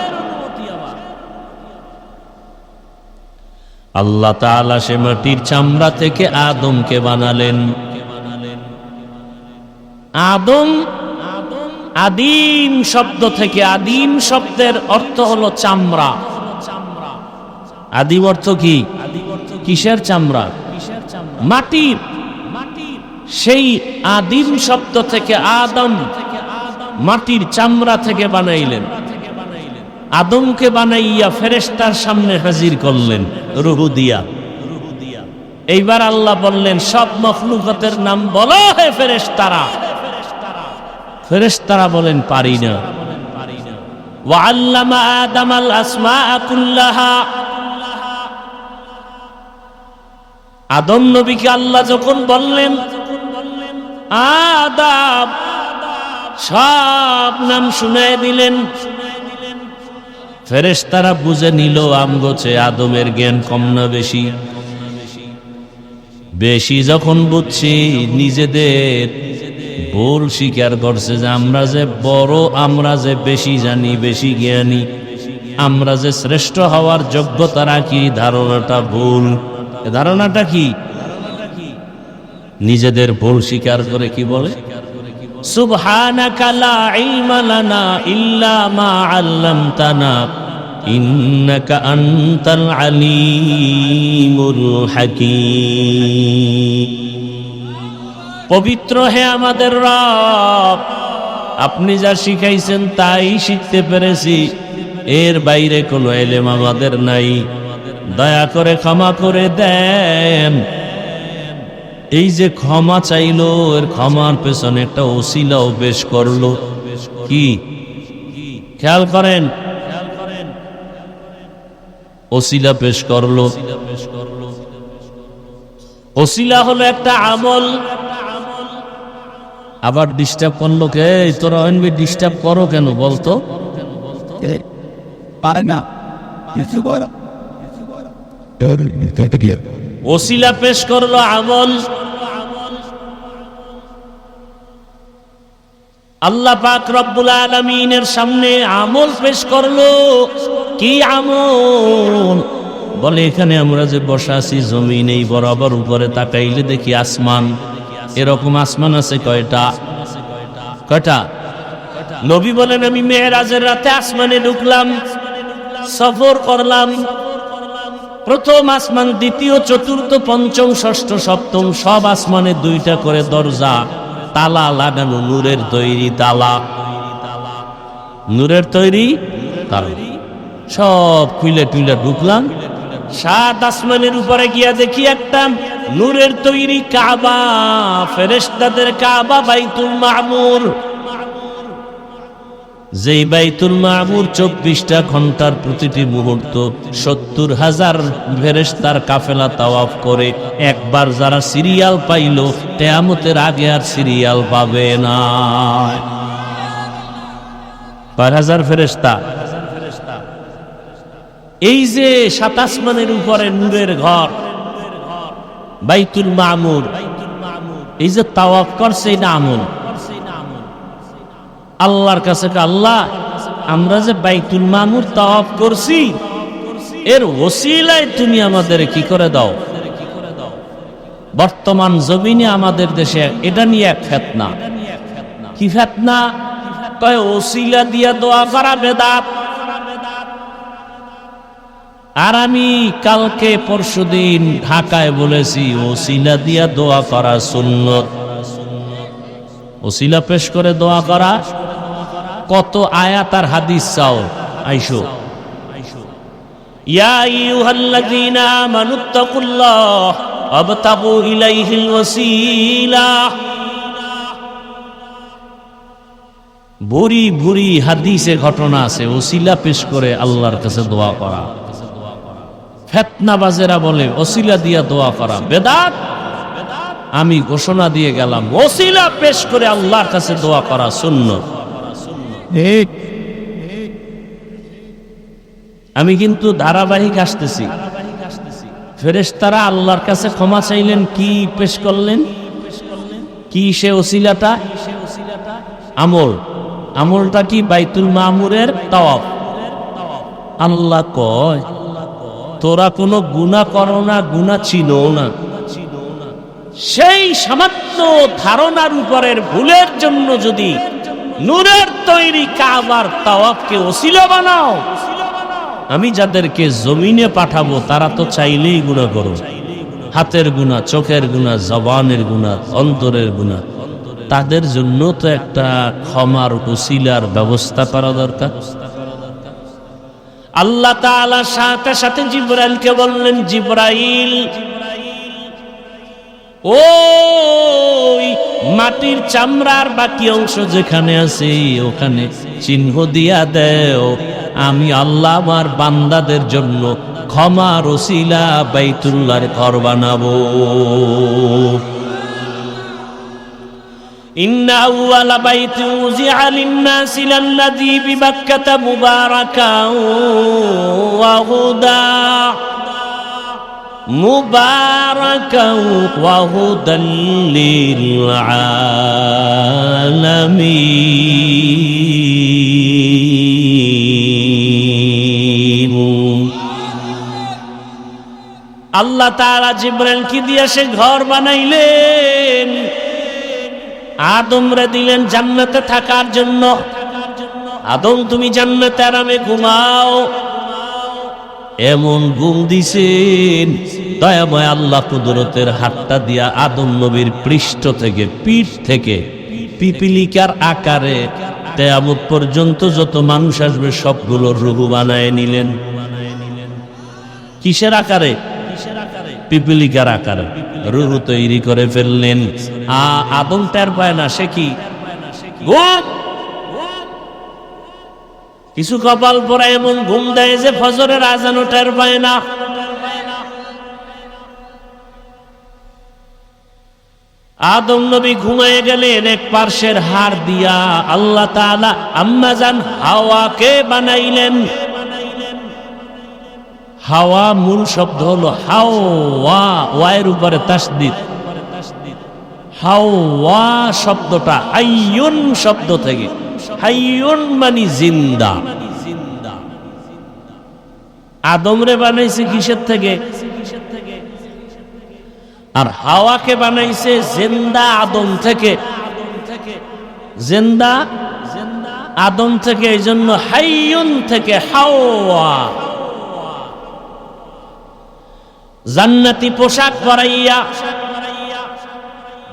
আল্লাহ তাআলা সে মাটির চামড়া থেকে আদমকে বানালেন। আদম আদিম শব্দ থেকে, আদিম শব্দের অর্থ হলো চামড়া। আদিম অর্থ কি? কিসের চামড়া? মাটির। সেই আদিম শব্দ থেকে আদম মাটির চামড়া থেকে বানাইলেন। আদমকে বানাইয়া ফেরেশতার সামনে হাজির করলেন রূহ দিয়া। এইবার আল্লাহ বললেন সব মখলুকাতের নাম বলো হে ফেরেশতারা। ফেরেশতারা বলেন পারি না। ওয়া আল্লামা আদামাল আসমাআ কুল্লাহা। আদম নবীকে আল্লাহ যখন বললেন আদম, সব নাম শুনায় দিলেন। ফেরেশতারা বুঝে নিল আমগোছে আদমের জ্ঞান কম না বেশি। বেশি যখন বুঝছি নিজেদের ভুল স্বীকার করছে যে আমরা যে বড়, আমরা যে বেশি জানি, বেশি জ্ঞানী, আমরা যে শ্রেষ্ঠ হওয়ার যোগ্যতা রাখি, ধারণাটা ভুল। ধারণাটা কি? নিজেদের ভুল স্বীকার করে কি বলে? সুবহানাকা লা ইলমা লানা ইল্লা মা আল্লামতানা ইন্নাকা আনতাল আলিমুল হাকীম। পবিত্র হে আমাদের রব, আপনি যা শিখাইছেন তাই শিখতে পেরেছি, এর বাইরে কোনো ইলম আমাদের নাই, দয়া করে ক্ষমা করে দেন। এই যে ক্ষমা চাইলো, এর ক্ষমার পেছনে একটা ওসিলাও পেশ করলো। কি খেয়াল করেন, ওসিলা পেশ করলো। ওসিলা হলো একটা আমল। আবার ডিস্টার্ব করলো কে? তোরা অনবি ডিস্টার্ব করো কেন বলতো? ওসিলা পেশ করলো আমল। আল্লাহ পাক রব্বুল আলামিনের সামনে আমল পেশ করলো। কি আমল? বলে এখানে আমরা যে বসা আছি জমিন, এই বরাবর উপরে তাকাইলে দেখি আসমান। এরকম আসমান আছে কয়টা? কয়টা? নবী বলেন আমি মেরাজের রাতে আসমানে ঢুকলাম, সফর করলাম। প্রথম আসমান, দ্বিতীয়, চতুর্থ, পঞ্চম, ষষ্ঠ, সপ্তম, সব আসমানে দুইটা করে দরজা, তালা লাগানো, নূরের তৈরি তালা। নূরের তৈরি তালা সব খুলে টুলে ঢুকলাম। সাত আসমানের উপরে গিয়া দেখি একটা নূরের তৈরি কাবা, ফেরেশতাদের কাবা, বাইতুল মামুর। যেই বাইতুল মামুর 24টা ঘন্টার প্রতিটি মুহূর্ত 70,000 ফেরেশতার কাফেলা তাওয়াফ করে। একবার যারা সিরিয়াল পাইল, কিয়ামতের আগে আর সিরিয়াল পাবে না। 5,000 ফেরেশতা। এই যে 7 আসমানের উপরে নূরের ঘর বাইতুল মামুর, এই যে তাওয়াফ করছে, এটা আমল। আল্লাহর কাছে আল্লাহ, আমরা যে বাইতুল মামুর তাওয়াফ করছি, এর ওসিলায় তুমি আমাদের কি করে দাও। বর্তমান জমিনে আমাদের দেশে এটা নিয়ে এক ফিতনা। কি ফিতনা? কয় ওসিলা দিয়া দোয়া করা বেদাত। আর আমি কালকে পরশুদিন ঢাকায় বলেছি ওসিলা দিয়া দোয়া করা সুন্নত। ওসিলা পেশ করে দোয়া করা। কত আয়াত আর হাদিস চাও, আইসো। ইয়া আইয়ুহাল্লাযীনা আমানুত্তাকুল্লাহ ওয়াবতাগু ইলাইহিল ওয়াসিলা। ভুরি ভুরি হাদিসে ঘটনা আছে ওসিলা পেশ করে আল্লাহর কাছে দোয়া করা। ফিতনাবাজেরা বলে ওসিলা দিয়া দোয়া করা বেদাত। আমি ঘোষণা দিয়ে গেলাম, ওসিলা পেশ করে আল্লাহর কাছে দোয়া করা সুন্নাত। আমি কিন্তু ধারাবাহিক আসতেছি। ফেরেশতারা আল্লাহর কাছে ক্ষমা চাইলেন, কি পেশ করলেন? কি সে ওসিলাটা? আমল। আমলটা কি? বাইতুল মামুরের তাওয়াফ। আল্লাহ কয় তোরা কোনো গুনাহ করো না, গুনাহ চিনো না। সেই সামান্য ধারণার উপরের ভুলের জন্য যদি নূরের তৈরি কাবার তাওয়াফকে ওসিলা বানাও, আমি যাদেরকে জমিনে পাঠাবো তারা তো চাইলেই গুনাহ করো। হাতের গুনাহ, চোখের গুনাহ, জবানের গুনাহ, অন্তরের গুনাহ। তাদের জন্য তো একটা ক্ষমার ওসিলার ব্যবস্থা করা দরকার। আল্লাহ তাআলা সাথে সাথে জিবরাইলকে বললেন, জিবরাইল ওই মাটির চামড়ার বাকি অংশ যেখানে আছে ওখানে চিহ্ন দিয়া দেও, আমি আল্লাহ আমার বান্দাদের জন্য ক্ষমার ওসিলা বাইতুল্লাহর ঘর বানাবো। إن أول بيت وضع للناس للذي ببكة مباركا وهدى للعالمين আল্লাহ তাআলা জিবরাইলকে দিয়ে সে ঘর বানাইলেন, আদমরে দিলেন জান্নাতে থাকার জন্য। আদম তুমি জান্নাতে আরামে ঘুমাও, এমন ঘুম দিছেন দয়াময় আল্লাহ কুদরতের হাতটা দিয়া আদম নবীর পৃষ্ঠ থেকে, পিঠ থেকে পিপিলিকার আকারে কিয়ামত পর্যন্ত যত মানুষ আসবে সবগুলোর রূহ বানায় নিলেন। কিসের আকারে? পিপিলিকার আকারে রূহ তৈরি করে ফেললেন। আদম টের পায় না, সে কি ঘুম, কিছু কপাল পরা এমন ঘুম দেয় যে ফজরের আজানও টের পায় না। আদম নবী ঘুমায় গেলেন, এক পার্শ্বের হাড় দিয়া আল্লাহ তাআলা আম্মা জান হাওয়াকে বানাইলেন। হাওয়া মূল শব্দ হলো হাওয়া, ওয়ায়ের উপরে তাসদীদ। হাওয়া শব্দটা হাইয়ুন শব্দ থেকে, হাইয়ুন মানে জিন্দা। আদমরে বানাইছে কিসের থেকে? আর হাওয়াকে বানাইছে জিন্দা আদম থেকে। জিন্দা আদম থেকে, এই জন্য হাইয়ুন থেকে হাওয়া। জান্নাতি পোশাক পরাইয়া,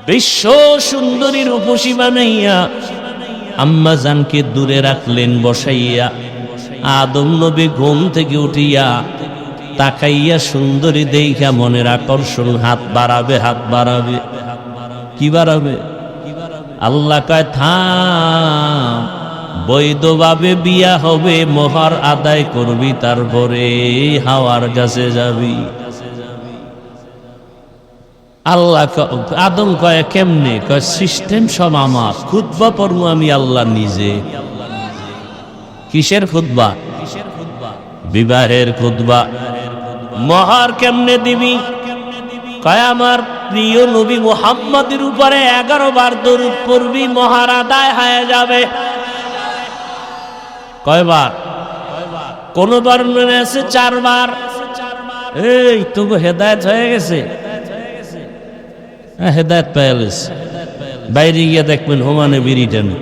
বিশ্ব সুন্দরী রূপসী বানাইয়া আম্মা জানকে দূরে রাখলেন বসাইয়া। আদম নবী ঘুম থেকে উঠিয়া তাকাইয়া সুন্দরী দেইখা মনের আকর্ষণ, হাত বাড়াবে, হাত বাড়াবে। কি বাড়াবে? আল্লাহ কয় থাম, বৈধভাবে বিয়া হবে, মোহর আদায় করবি, তারপরে হাওয়ার কাছে যাবি। আল্লাহ আদম কয় কেমনে? কয় সিস্টেম সব আমার, খুতবা পড়বো আমি আল্লাহ নিজে। কিসের খুতবা? বিবাহের খুতবা। মোহর কেমনে দিবি? কয় আমার প্রিয় নবী মুহাম্মদের উপরে 11 বার দরুদ পড়বি, মোহর আদায় হয়ে যাবে। কয়বার? কোন বর্ণনা আছে 4 বার। এই তবু হেদায়েত হয়ে গেছে, হেদায়েত পেয়ে গেছে। বাইরে গিয়ে দেখবেন হোমানে বিড়ি টানে।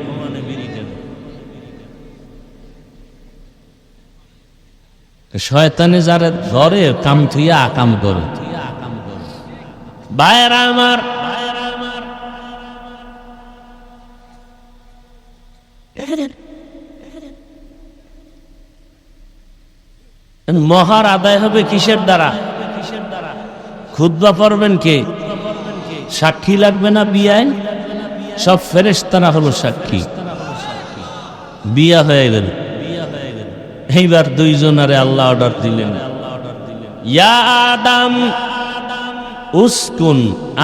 শয়তানে যারা ধরে কাম থুইয়া আকাম করে। ভাইয়েরা আমার, মোহর আদায় হবে কিসের দ্বারা? খুতবা পড়বেন কে? সাক্ষী লাগবে না বিয়ায়? সব ফেরেশতারা হলো সাক্ষী। বিয়া হয়ে গেল। এইবার দুইজনারে আল্লাহ অর্ডার দিলেন, ইয়া আদম উসকুন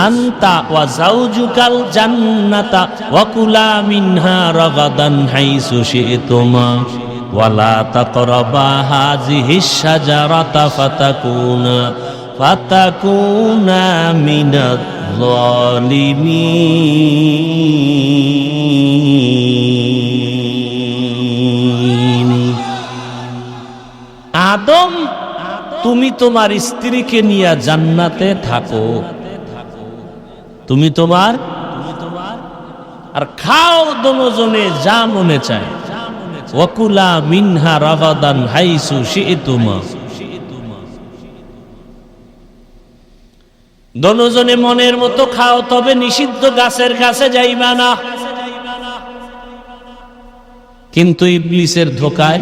আনতা ওয়া যাওজুকাল জান্নাতা ওয়া কুলা মিনহা রাগাদান হাইসু শি'তুমা ওয়া লা তাকরাবা হাযিহিশ শাজারাতা ফাতাকুনা মিনাজ জালিমিন। আদম, তুমি তোমার স্ত্রীকে নিয়ে জান্নাতে থাকো, তুমি তোমার আর খাও দুজনে যা মনে চায়। ওয়াকুলা মিনহা রাগাদান হাইসু শি'তুমা, দুজনে মনের মতো খাও, তবে নিষিদ্ধ গাছের কাছে যাইবা না। কিন্তু ইবলিসের ধোকায়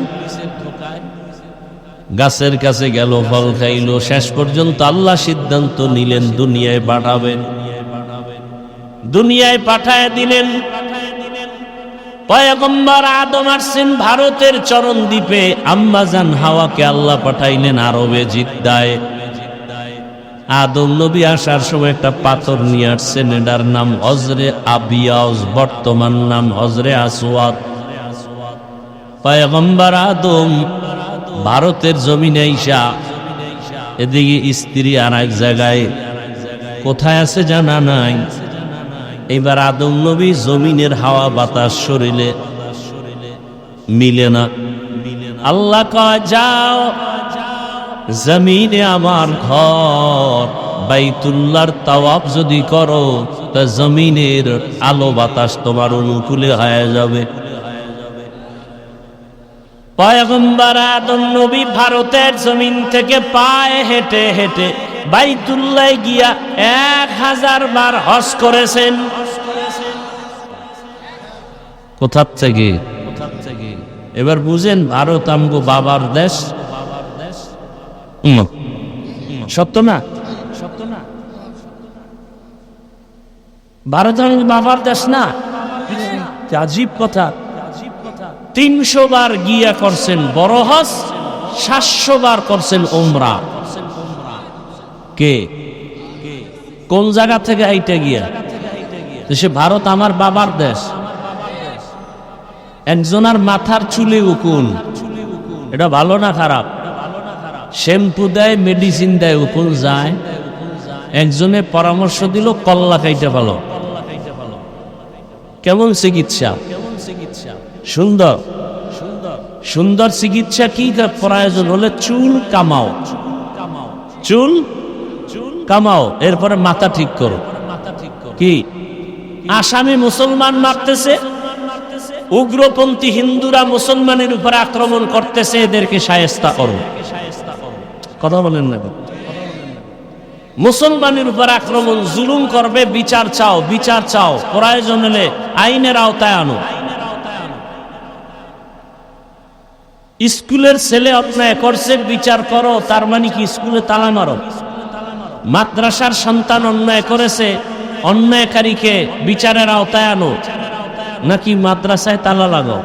গাছের কাছে গেল, ফল খাইল। শেষ পর্যন্ত আল্লাহ সিদ্ধান্ত নিলেন দুনিয়ায় পাঠাবেন। দুনিয়ায় পাঠায় দিলেন। পয়গম্বর আদম আসছেন ভারতের চরণ দ্বীপে, আম্মা জান হাওয়াকে আল্লাহ পাঠাইলেন আরবে জিদ্দায়। আদম নবী আসার সময় একটা পাথর নিয়ে আসছেন, এটার নাম হজরে আবিয়াজ, বর্তমান নাম হজরে আসওয়াদ। পয়গম্বর আদম ভারতের জমিনে আইসা, এদিকে স্ত্রী আর এক জায়গায়, কোথায় আছে জানা নাই। এবার আদম নবী জমিনের হাওয়া বাতাস শরীরে মিলে না। আল্লাহ কয় যাও, জমিনে আমার ঘর বাইতুল্লাহর তাওয়াফ যদি করো তা জমিনের আলো বাতাস তোমার অনুকূলে হয়ে যাবে। পয়গম্বর আদম নবী ভারতের জমিন থেকে পায়ে হেঁটে হেঁটে বাইতুল্লাহ গিয়া 1000 বার হজ করেছেন। কোথা থেকে? এবার বুঝেন, ভারত আমগো বাবার দেশ। সত্য না? ভারত আমগো বাবার দেশ না? আজীব কথা। 300 বার গিয়া করছেন বড় হজ, 700 বার করছেন উমরা। কে কোন জায়গা থেকে আইটা গিয়া? সে ভারত আমার বাবার দেশ। একজনের মাথার চুলে উকুন, এটা ভালো না খারাপ? শ্যাম্পু দেয়, মেডিসিন দেয়, উকুন যায়। একজনে পরামর্শ দিল কল্লা খাইতে ভালো। কেমন চিকিৎসা? সুন্দর সুন্দর চিকিৎসা। কি প্রয়োজন হলে চুল কামাও, চুল কামাও, এরপরে মাথা ঠিক করো। কি আসামে মুসলমান মারতেছে, উগ্রপন্থী হিন্দুরা মুসলমানের উপর আক্রমণ করতেছে, এদেরকে শায়েস্তা করো। কথা বলেন না? মুসলমানের উপর আক্রমণ, জুলুম করবে, বিচার চাও, বিচার চাও, প্রয়োজন হলে আইনের আওতায় আনো। স্কুলের ছেলে অন্যায় করছে, বিচার করো, তার মানে কি স্কুলে তালা মারো? মাদ্রাসার সন্তান অন্যায় করেছে, অন্যায়কারীকে বিচারের আওতায় আনো, নাকি মাদ্রাসায় তালা লাগাও?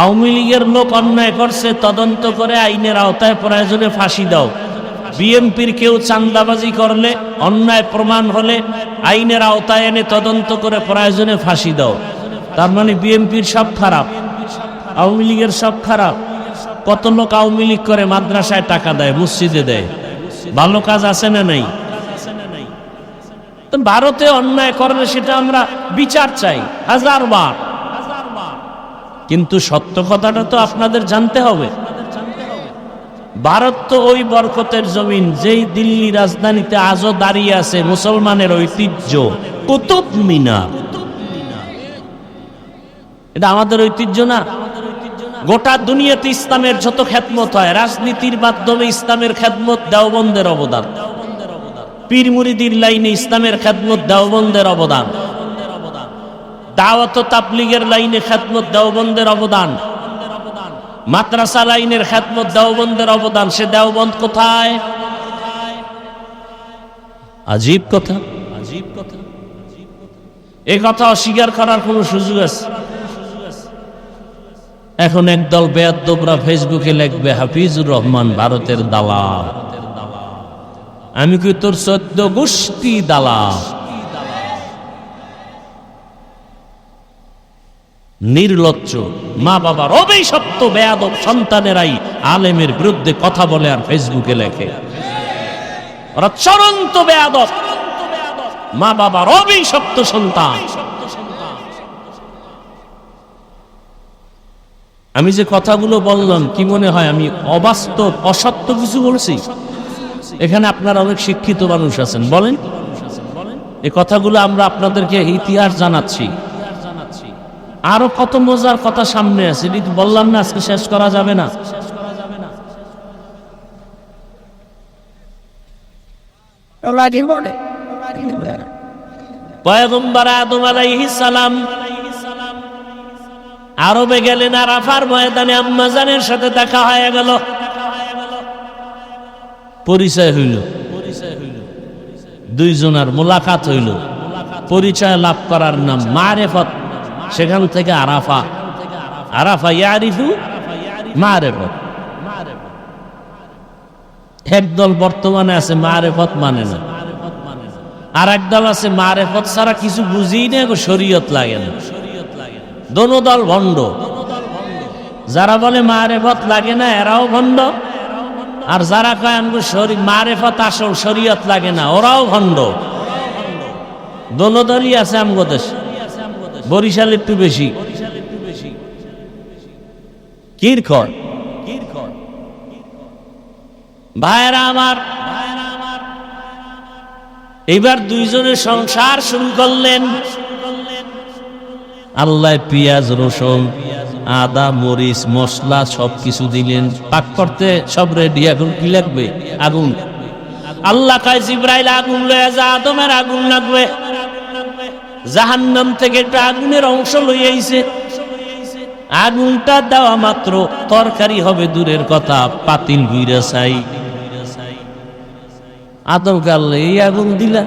আওয়ামী লীগের লোক অন্যায় করছে, তদন্ত করে আইনের আওতায় প্রয়োজনে ফাঁসি দাও। বিএনপির কেউ চাঁদাবাজি করলে, অন্যায় প্রমাণ হলে আইনের আওতায় এনে তদন্ত করে প্রয়োজনে ফাঁসি দাও। তার মানে বিএনপির সব খারাপ, আওয়ামী লীগের সব খারাপ। কত লোক আওয়ামী লীগ করে মাদ্রাসায় টাকা দেয়, মসজিদে দেয়। ভালো কাজ আছে না নাই? ভারতে অন্যায় করলে সেটা আমরা বিচার চাই 1000 বার। কিন্তু সত্য কথাটা তো আপনাদের জানতে হবে। ভারত তো ওই বরকতের জমিন, যেই দিল্লি রাজধানীতে আজও দাঁড়িয়ে আছে মুসলমানের ঐতিহ্য কুতুব মিনার। এটা আমাদের ঐতিহ্য না? গোটা দুনিয়াতে ইসলামের যত খেদমত হয়, রাজনীতির মাধ্যমে ইসলামের খেদমত দেওবন্দের অবদান। পীর মুরিদির লাইনে ইসলামের খেদমত দেওবন্দের অবদান। দাওয়াত ও তাবলীগের লাইনে খেদমত দেওবন্দের অবদান। মাদ্রাসা লাইনের খেদমত দেওবন্দের অবদান। সে দেওবন্দ কোথায়? আজীব কথা, আজীব কথা। এ কথা অস্বীকার করার কোন সুযোগ আছে? এখন একদল বেয়াদ্দবরা ফেসবুকে লিখবে হাফিজুর রহমান ভারতের দালাল। আমি কি তোর 14 গোষ্ঠী দালাল? নির্লজ্জ মা বাবার অভিশপ্ত বেয়াদব সন্তানেরাই আলেমের বিরুদ্ধে কথা বলে আর ফেসবুকে লেখে। ওরা চরন্ত বেয়াদব, মা বাবার অভিশপ্ত সন্তান। আমি যে কথাগুলো বললাম, কি মনে হয় আমি অবাস্তব অসত্য কিছু বলছি? এখানে আপনারা অনেক শিক্ষিত মানুষ আছেন, বলেন এই কথাগুলো আমরা আপনাদেরকে ইতিহাস জানাচ্ছি। আরো কত মজার কথা সামনে আছে, বললাম না, আজকে শেষ করা যাবে না। পয়গম্বর আদম আলাইহিস সালাম আরবে গেলেন, আরাফার ময়দানে আম্মাজানের সাথে দেখা হয়ে গেল, পরিচয় হইল, দুইজনের মোলাকাত হইল, পরিচয় লাভ করার নাম মারেফত। সেখান থেকে আরাফা, আরাফা ইয়ারিফু মারেফত। একদল বর্তমানে আছে মারেফত মানে না, আর একদল আছে মারেফত ছাড়া কিছু বুঝিই না, শরীয়ত লাগে না। দোনো দল ভণ্ড। যারা বলে মারেফত লাগে না এরাও ভণ্ড, আর যারা কয় আমগো মারেফত আসল শরীয়ত লাগে না ওরাও ভণ্ড। দোনো দলই আছে আমগো দেশ, বরিশাল একটু বেশি। কিরকর ভাইরা আমার, এইবার দুইজনে সংসার শুরু করলেন। আল্লাহ পেঁয়াজ রসুন আদা মরিচ মশলা সবকিছু দিলেন, পাক করতে সব রেডি। এখন কি লাগবে? আগুন। আল্লাহ কয় জিবরাইল আগুন লয়ে যা, আদমের আগুন লাগবে। জাহান্নাম থেকে একটা আগুনের অংশ লইয়া আইছে। আগুনটা দেওয়া মাত্র তরকারি হবে দূরের কথা, পাতিল গুইরা চাই। আদম গাল্লে এই আগুন দিলা,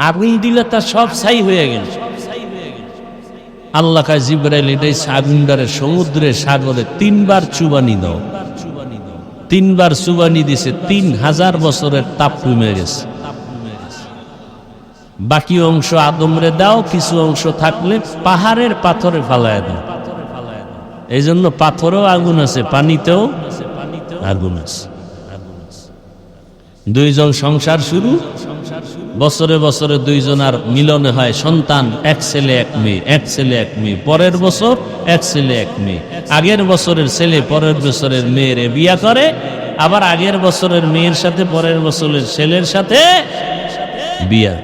আগুন দিলে তার সব ছাই হয়ে গেল। আল্লাহ কায় জিবরাইল এটাই আগুনটারে সমুদ্রে সাগরে 3 বার চুবানি দাও। 3 বার চুবানি দিছে, 3000 বছরের তাপ কমে গেছে। বাকি অংশ আদমরে দাও, কিছু অংশ থাকলে পাহাড়ের পাথরে ফালায় দাও। এই জন্য পাথরেও আগুন আছে, পানিতেও আগুন আছে। দুইজন সংসার শুরু, বছরে বছরে দুইজনার মিলনে হয় সন্তান, 1 ছেলে 1 মেয়ে, 1 ছেলে 1 মেয়ে। পরের বছর 1 ছেলে 1 মেয়ে। আগের বছরের ছেলে পরের বছরের মেয়েরে বিয়া করে, আবার আগের বছরের মেয়ের সাথে পরের বছরের ছেলের সাথে বিয়া।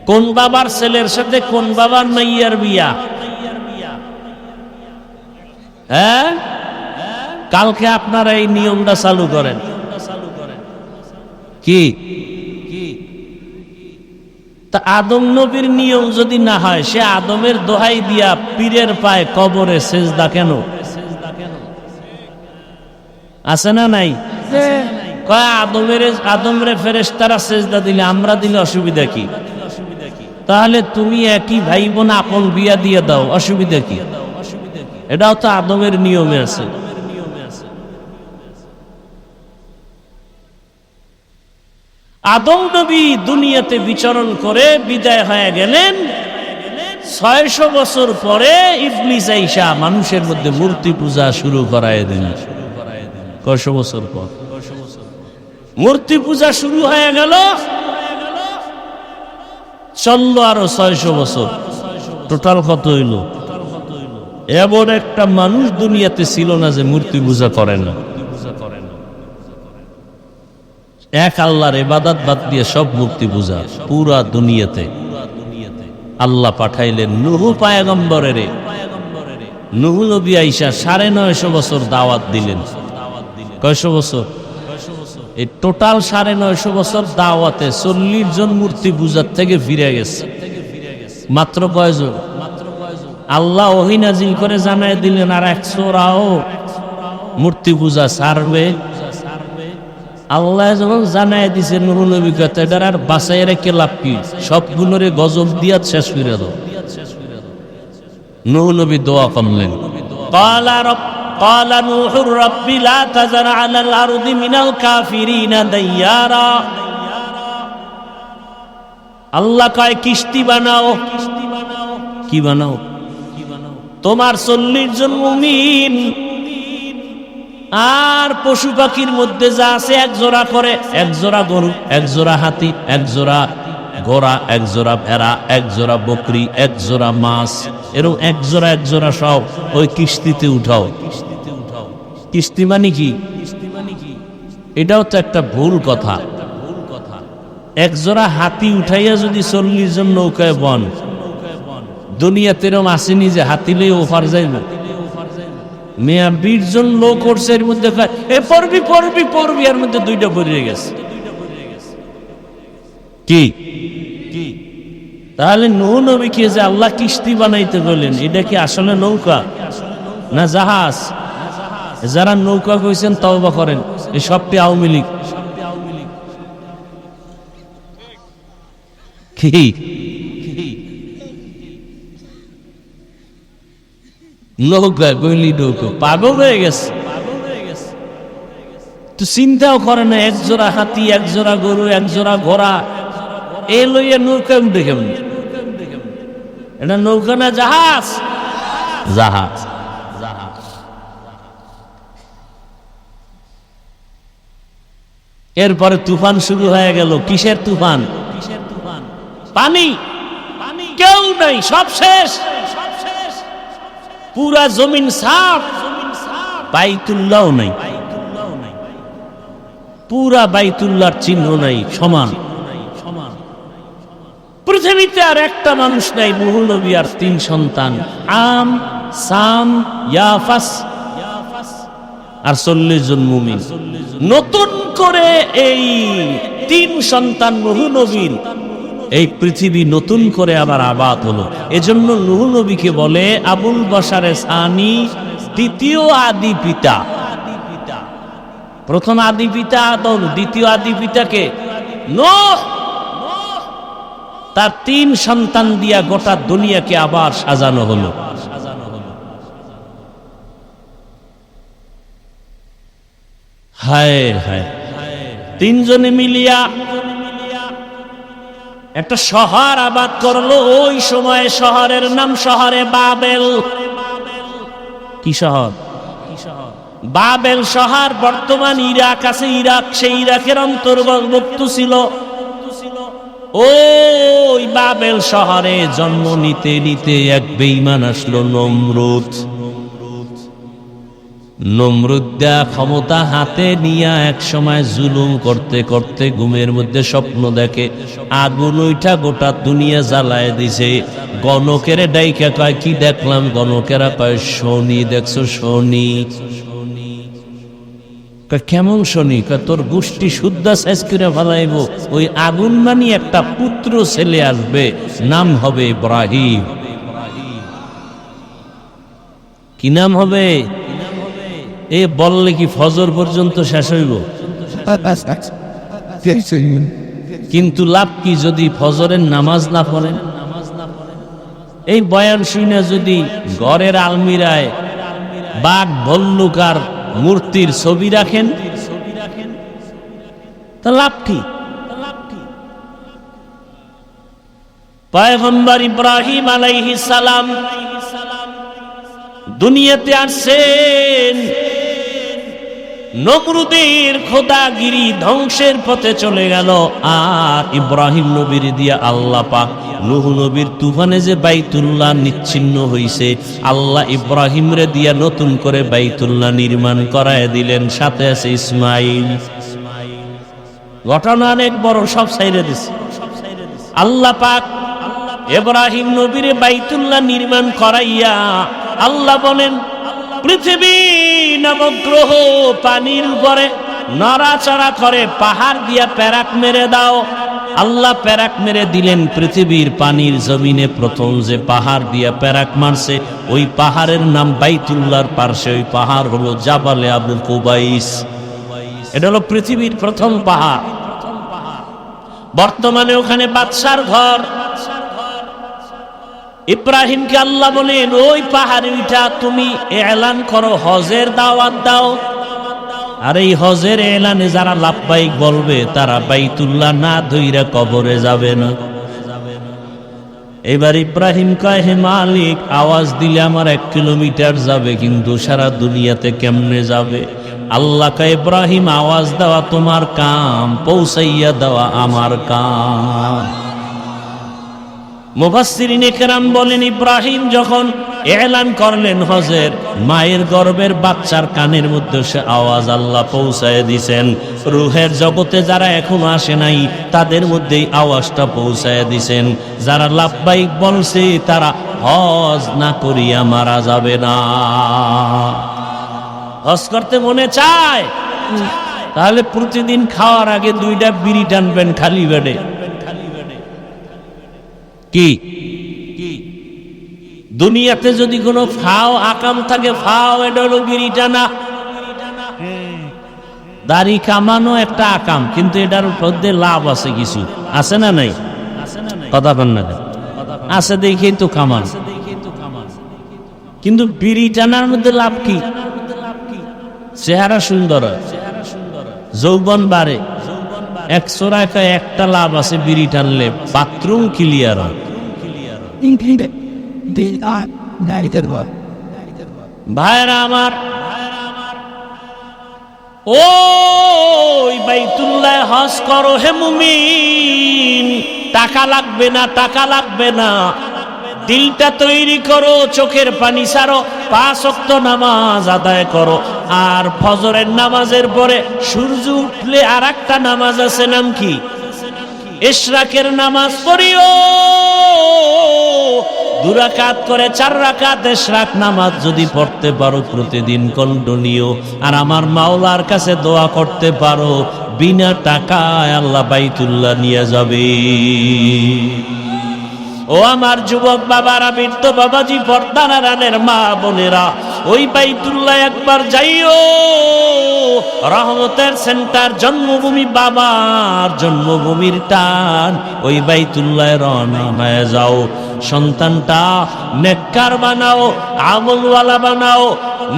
কোন বাবার ছেলের সাথে কোন বাবার মাইয়ার বিয়া? হ্যাঁ, কালকে আপনারা এই নিয়মটা চালু করেন। কি তা আদম নবীর নিয়ম যদি না হয়, সে আদমের দোহাই দিয়া পীরের পায়ে কবরে সেজদা কেন? আছে না নাই? কয় আদমরে ফেরেশতারা সেজদা দিলে, আমরা দিলে অসুবিধা কি? তাহলে তুমি একই ভাই বোন আপন বিয়া দিয়ে দাও, অসুবিধা কি? এটাও তো আদমের নিয়মে আছে। আদম নবী দুনিয়াতে বিচরণ করে বিদায় হয়ে গেলেন। 600 বছর পরে ইবলিস আইসা মানুষের মধ্যে মূর্তি পূজা শুরু করায় দিল। কয়শো বছর পর মূর্তি পূজা শুরু হয়ে গেল। চললো আরো 600 বছর, টোটাল কত হইল? এমন একটা মানুষ দুনিয়াতে ছিল না যে মূর্তি পূজা করে না। এক আল্লাহর ইবাদত বাদ দিয়ে সব মূর্তি পূজা পুরা দুনিয়াতে। আল্লাহ পাঠাইলেন নূহ পয়গম্বরের। নূহ নবী আইসা 950 বছর দাওয়াত দিলেন। কয়শো বছর? এই টোটাল 950 বছর দাওয়াতে 40 জন মূর্তি পূজার থেকে ফিরে গেছে। মাত্র কয়জন? আল্লাহ ওহী নাজিল করে জানায় দিলেন আর 100রাও মূর্তি পূজা ছাড়বে। আল্লাহ যখন জানায় দিছে নূহ নবী কথা, এটার আর বাঁচাই রেখে লাভ কি? সবগুলোরে গজব দিয়া শেষ করে দাও। নূহ নবী দোয়া করলেন, قال نوح رب لا تذر على الأرض من الكافرين ديارا। আল্লাহ কয় কিস্তি বানাও। কি বানাও? তোমার 40 জন মুমিন আর পশু পাখির মধ্যে যা আছে 1 জোড়া করে, 1 জোড়া গরু, 1 জোড়া হাতি, 1 জোড়া ঘোড়া, 1 জোড়া ভেড়া, 1 জোড়া বকরি, 1 জোড়া মাছ, এরকম 1 জোড়া সব ওই কিস্তিতে উঠাও। কিস্তি মানে কি? এটাও তো একটা ভুল কথা। 1 জোড়া হাতি উঠাইয়া যদি 40 জন নৌকায় বন, দুনিয়াতে এরকম আসেনি যে হাতি লইয়া ওপার যাইব। মেয়া 20 জন লোক করছে, এর মধ্যে পড়বি এর মধ্যে 2টা পড়ে গেছে। কি তাহলে নূহ নবীকে যে আল্লাহ কিস্তি বানাইতে বললেন, এটা কি আসলে নৌকা না জাহাজ? যারা নৌকা কইছেন তওবা করেন, এই সবটি আওয়ামী লীগ। কি নৌকা কইলি নৌকা? পাগল হয়ে গেছে। তো চিন্তাও করে না, এক জোড়া হাতি, এক জোড়া গরু, এক জোড়া ঘোড়া এ লইয়া নৌকা উঠে কেমন? এটা নৌকা না জাহাজ? জাহাজ। এরপরে তুফান শুরু হয়ে গেল। কিসের তুফান? পানি। কেউ নাই, সব শেষ। পুরা জমিন সাফ, বাইতুল্লাহ নাই, পুরা বাইতুল্লাহর চিহ্ন নাই, সমান। পৃথিবীতে আর একটা মানুষ নাই, নূহ নবী আর 3 সন্তান, আম, সাম, ইয়াফাস আর 40 জন মুমিন। নতুন করে এই 3 সন্তান নূহ নবীর এই পৃথিবী নতুন করে আবার আবাদ হলো। এজন্য নূহ নবীকে বলে আবুল বাশারে সানি, দ্বিতীয় আদি পিতা। প্রথম আদি পিতা আদম, দ্বিতীয় আদি পিতাকে নূহ। তার 3 সন্তান দিয়া গোটা দুনিয়াকে আবার সাজানো হলো। হায় হায়, 3 জনে মিলিয়া একটা শহর আবাদ করলো। ওই সময় শহরের নাম শহরে বাবেল। কি শহর? বাবেল শহর। বর্তমান ইরাক আছে, ইরাক, সেই ইরাকের অন্তর্ভুক্ত ছিল। ওই বাবেল শহরে জন্ম নিতে নিতে এক বেঈমান আসলো, নমরুদ। নমরুদা ক্ষমতা হাতে নিয়ে এক সময় জুলুম করতে করতে ঘুমের মধ্যে স্বপ্ন দেখে আগুন ওইটা গোটা দুনিয়া জ্বালায় দিছে। গণকের ডাইকা কয়, কি দেখলাম? গণকেরা কয়, শনি দেখছো? শনি। কেমন শনি? তোর গোষ্ঠী শুদ্ধা শেষ করে ফেলাইব। ওই আগুন মানি একটা পুত্র ছেলে আসবে, নাম হবে ইব্রাহিম। কি নাম হবে? এ বললে কি ফজর পর্যন্ত শেষ হইব? কিন্তু লাভ কি যদি ফজরের নামাজ না পড়েন? এই বয়ান শুনে যদি ঘরের আলমিরায় বাঘ, ভল্লুক আর মূর্তির ছবি রাখেন, তা লাভ কি? পয়গম্বর ইব্রাহিম আলাইহিস সালাম দুনিয়াতে আসছেন, নমরুদের খোদাগিরি ধ্বংসের পথে চলে গেল। আর ইব্রাহিম নবীর দিয়া আল্লাহ পাক নূহ নবীর তুফানে যে বাইতুল্লাহ নিচ্ছিন্ন হইছে, আল্লাহ ইব্রাহিম রে দিয়া নতুন করে বাইতুল্লাহ নির্মাণ করায় দিলেন। সাথে আছে ইসমাইল। ঘটনা অনেক বড়, সব সাইরে দিছে। আল্লাহ পাক ইব্রাহিম নবীর বাইতুল্লাহ নির্মাণ করাইয়া আল্লাহ বলেন, পৃথিবী নবগ্রহ পানির উপরে নড়াচড়া করে, পাহাড় দিয়া প্যারাক মেরে দাও। আল্লাহ প্যারাক মেরে দিলেন। পৃথিবীর পানির জমিনে প্রথম যে পাহাড় দিয়া প্যারাক মারছে, ওই পাহাড়ের নাম বাইতুল্লাহর পার্শ্বে ওই পাহাড় হলো জাবালে আবু কুবাইস। এটা হলো পৃথিবীর প্রথম পাহাড়। বর্তমানে ওখানে বাদশার ঘর। ইব্রাহিমকে আল্লাহ বলেন, ওই পাহাড়ে উঠা তুমি এলান করো, হজের দাওয়াত দাও। আর এই হজের এলানে যারা লাব্বাইক বলবে, তারা বাইতুল্লাহ না ধইরা কবরে যাবে না। এবার ইব্রাহিম কয়, হে মালিক, আওয়াজ দিলে আমার 1 কিলোমিটার যাবে, কিন্তু সারা দুনিয়াতে কেমনে যাবে? আল্লাহ কয়, ইব্রাহিম, আওয়াজ দেওয়া তোমার কাম, পৌঁছাইয়া দেওয়া আমার কাম। মুফাসসিরিনে কেরাম বলেন, ইব্রাহিম যখন এলান করলেন হজের, মায়ের গর্ভের বাচ্চার কানের মধ্যে সে আওয়াজ আল্লাহ পৌঁছায় দিছেন। রুহের জগতে যারা এখনো আসে নাই, তাদের মধ্যেই আওয়াজটা পৌঁছায় দিছেন। যারা লাব্বাইক বলছে, তারা হজ না করিয়া মারা যাবে না। হজ করতে মনে চায়, তাহলে প্রতিদিন খাওয়ার আগে 2টা বিড়ি টানবেন খালি পেটে। কি দুনিয়াতে যদি কোনো ফাও আকাম থাকে, ফাও এটা হলো বিড়ি টানা। দাড়ি কামানো একটা আকাম, কিন্তু এটার মধ্যে লাভ আছে কিছু, আছে না নাই? কথা বল না, আছে দেখেই তো কামান। কিন্তু বিড়ি টানার মধ্যে লাভ কি? চেহারা সুন্দর, যৌবন বাড়ে। 100 টাকায় একটা লাভ আছে, বিড়ি টানলে বাথরুম ক্লিয়ার হয়। ভাইরা আমার, ওই বাইতুল্লাহ হজ করো হে মুমিন, টাকা লাগবে না, টাকা লাগবে না। দিলটা তৈরি করো, চোখের পানি ছাড়ো, 5 ওয়াক্ত নামাজ আদায় করো। আর ফজরের নামাজের পরে সূর্য উঠলে আর একটা নামাজ আছে, নাম কি? ইশরাকের নামাজ পড়িও। 2 রাকাত করে 4 রাকাত ইশরাক নামাজ যদি পড়তে পারো প্রতিদিন কন্টিনিউ, আর আমার মাওলার কাছে দোয়া করতে পারো, বিনা টাকায় আল্লাহ বাইতুল্লাহ নিয়ে যাবে। ও আমার যুবক বাবারা, বৃদ্ধ বাবাজি, পর্দার আড়ালের মা বোনেরা, ওই বাইতুল্লাহ একবার যাইও। রহমতের সেন্টার, জন্মভূমি, বাবার জন্মভূমির টান, ওই বাইতুল্লাহ রওনা হয়ে যাও। সন্তানটা নেককার বানাও, আমলওয়ালা বানাও।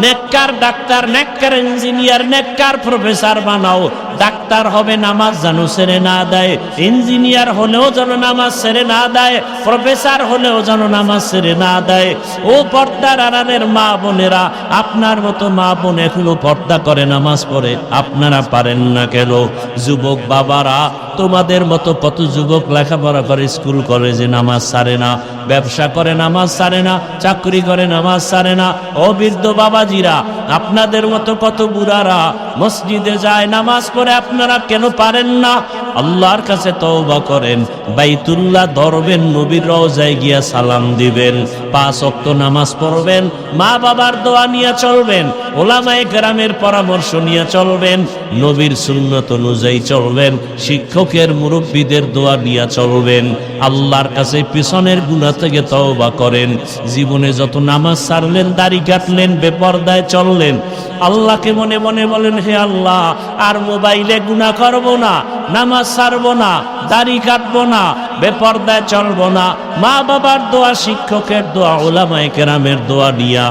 নেককার ডাক্তার, নেককার ইঞ্জিনিয়ার, নেককার প্রফেসর বানাও। ডাক্তার হবে নামাজ যেন ছেড়ে না দেয়, ইঞ্জিনিয়ার হলেও যেন নামাজ ছেড়ে না দেয়, প্রফেসর হলেও যেন নামাজ ছেড়ে না দেয়। ও পর্দার আড়ালের মা বোনেরা, আপনার মতো মা বোন এখনো পর্দা করে নামাজ পড়ে, আপনারা পারেন না কেন? যুবক বাবারা, তোমাদের মতো কত যুবক লেখাপড়া করে, স্কুল কলেজে নামাজ ছাড়ে না, ব্যবসা করে নামাজ ছাড়ে না, চাকরি করে নামাজ ছাড়ে না। ও বৃদ্ধ বাবাজিরা, আপনাদের মতো কত বুড়ারা মসজিদে যায়, নামাজ পড়ে, আপনারা কেন পারেন না? আল্লাহর কাছে তওবা করেন, বাইতুল্লাহ ধরবেন, নবীর রওজায় গিয়া সালাম দিবেন, 5 ওয়াক্ত নামাজ পড়বেন, মা বাবার দোয়া নিয়ে চলবেন, ওলামায়ে কেরামের পরামর্শ নিয়ে চলবেন, নবীর সুন্নত অনুযায়ী চলবেন, শিক্ষকের মুরব্বীদের দোয়া নিয়ে চলবেন। আল্লাহর কাছে পিছনের গুনাহ থেকে তওবা করেন। জীবনে যত নামাজ ছাড়লেন, দাড়ি কাটলেন, বেপরদায় চললেন, আল্লাহকে মনে মনে বলেন, হে আল্লাহ, আর মোবাইলে গুনাহ করব না, নামাজ ছাড়বো না, দাড়ি কাটবো না, বেপরদায় চলবো না। মা বাবার দোয়া, শিক্ষকের দোয়া, উলামায়ে কেরামের দোয়া নিয়া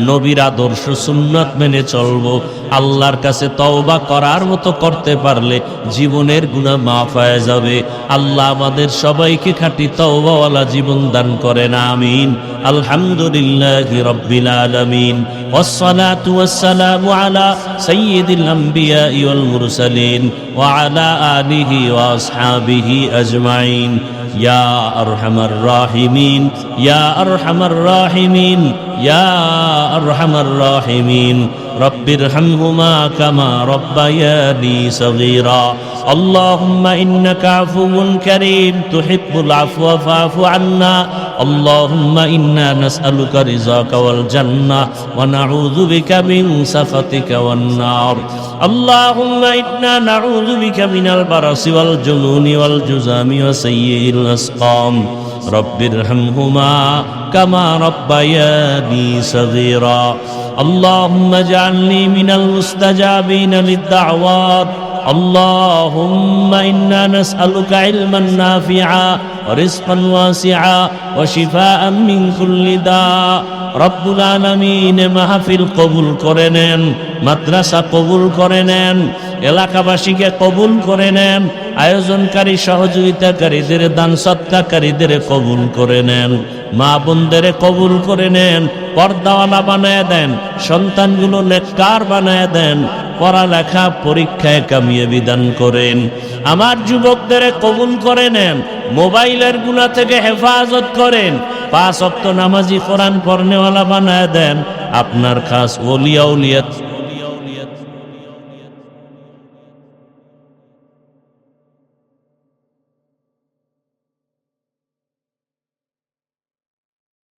নবীর আদর্শ সুন্নাত মেনে চলবো। আল্লাহর কাছে তওবা করার মতো করতে পারলে জীবনের গুনাহ মাফ হয়ে যাবে। আল্লাহ আমাদের সবাইকে খাঁটি তওবাওয়ালা জীবন দান করেন, আমিন। আলহামদুলিল্লাহি রাব্বিল আলামিন, ওয়াসসালাতু ওয়াসসালামু আলা সাইয়্যিদিল আমবিয়াই ওয়াল মুরসালিন ওয়া আলা আলিহি ওয়া আসহাবিহি আজমাইন। ইয়া আরহামার রাহিমিন, ইয়া আরহামার রাহিমিন, ইয়া আরহামার রাহিমিন। রব্বিরহামহুমা কামা রব্বায়ানি সগীরা। আল্লাহুম্মা ইন্নাকা আফুউন কারীম তুহিব্বুল আফওয়া ফাআফু আন্না। আল্লাহুম্মা ইন্না নাসআলুকা রিযাকা ওয়াল জান্নাহ ওয়া নাউযু বিকা মিন সাখাতিকা ওয়ান নার। আল্লাহুম্মা ইন্না নাউযু বিকা মিনাল বারাসি ওয়াল জুনুনি ওয়াল জুযামি ওয়া সাইয়্যিল আসকাম। রব্বিরহামহুমা কামা রব্বায়ানি সগীরা। اللهم اجعلني من المستجابين للدعوات. اللهم إنا نسألك علما نافعا ورزقا واسعا وشفاء من كل داء. রব্বুল আলামিন মাহফিল কবুল করে নেন, মাদ্রাসা কবুল করে নেন, এলাকাবাসীকে কবুল করে নেন, আয়োজনকারী সহযোগিতাকারীদের, দান সৎকারীদের কবুল করে নেন, মা বোনদের কবুল করে নেন, পর্দাওয়ালা বানায় দেন, সন্তানগুলো নেককার বানায় দেন, পড়ালেখা পরীক্ষায় কামিয়াবি দান করেন। আমার যুবকদের কবুল করে নেন, মোবাইলের গুনাহ থেকে হেফাজত করেন, 5 ওয়াক্ত নামাজি, কোরআন পড়নেওয়ালা বানায় দেন। আপনার খাস ওলিয়া উলিয়াত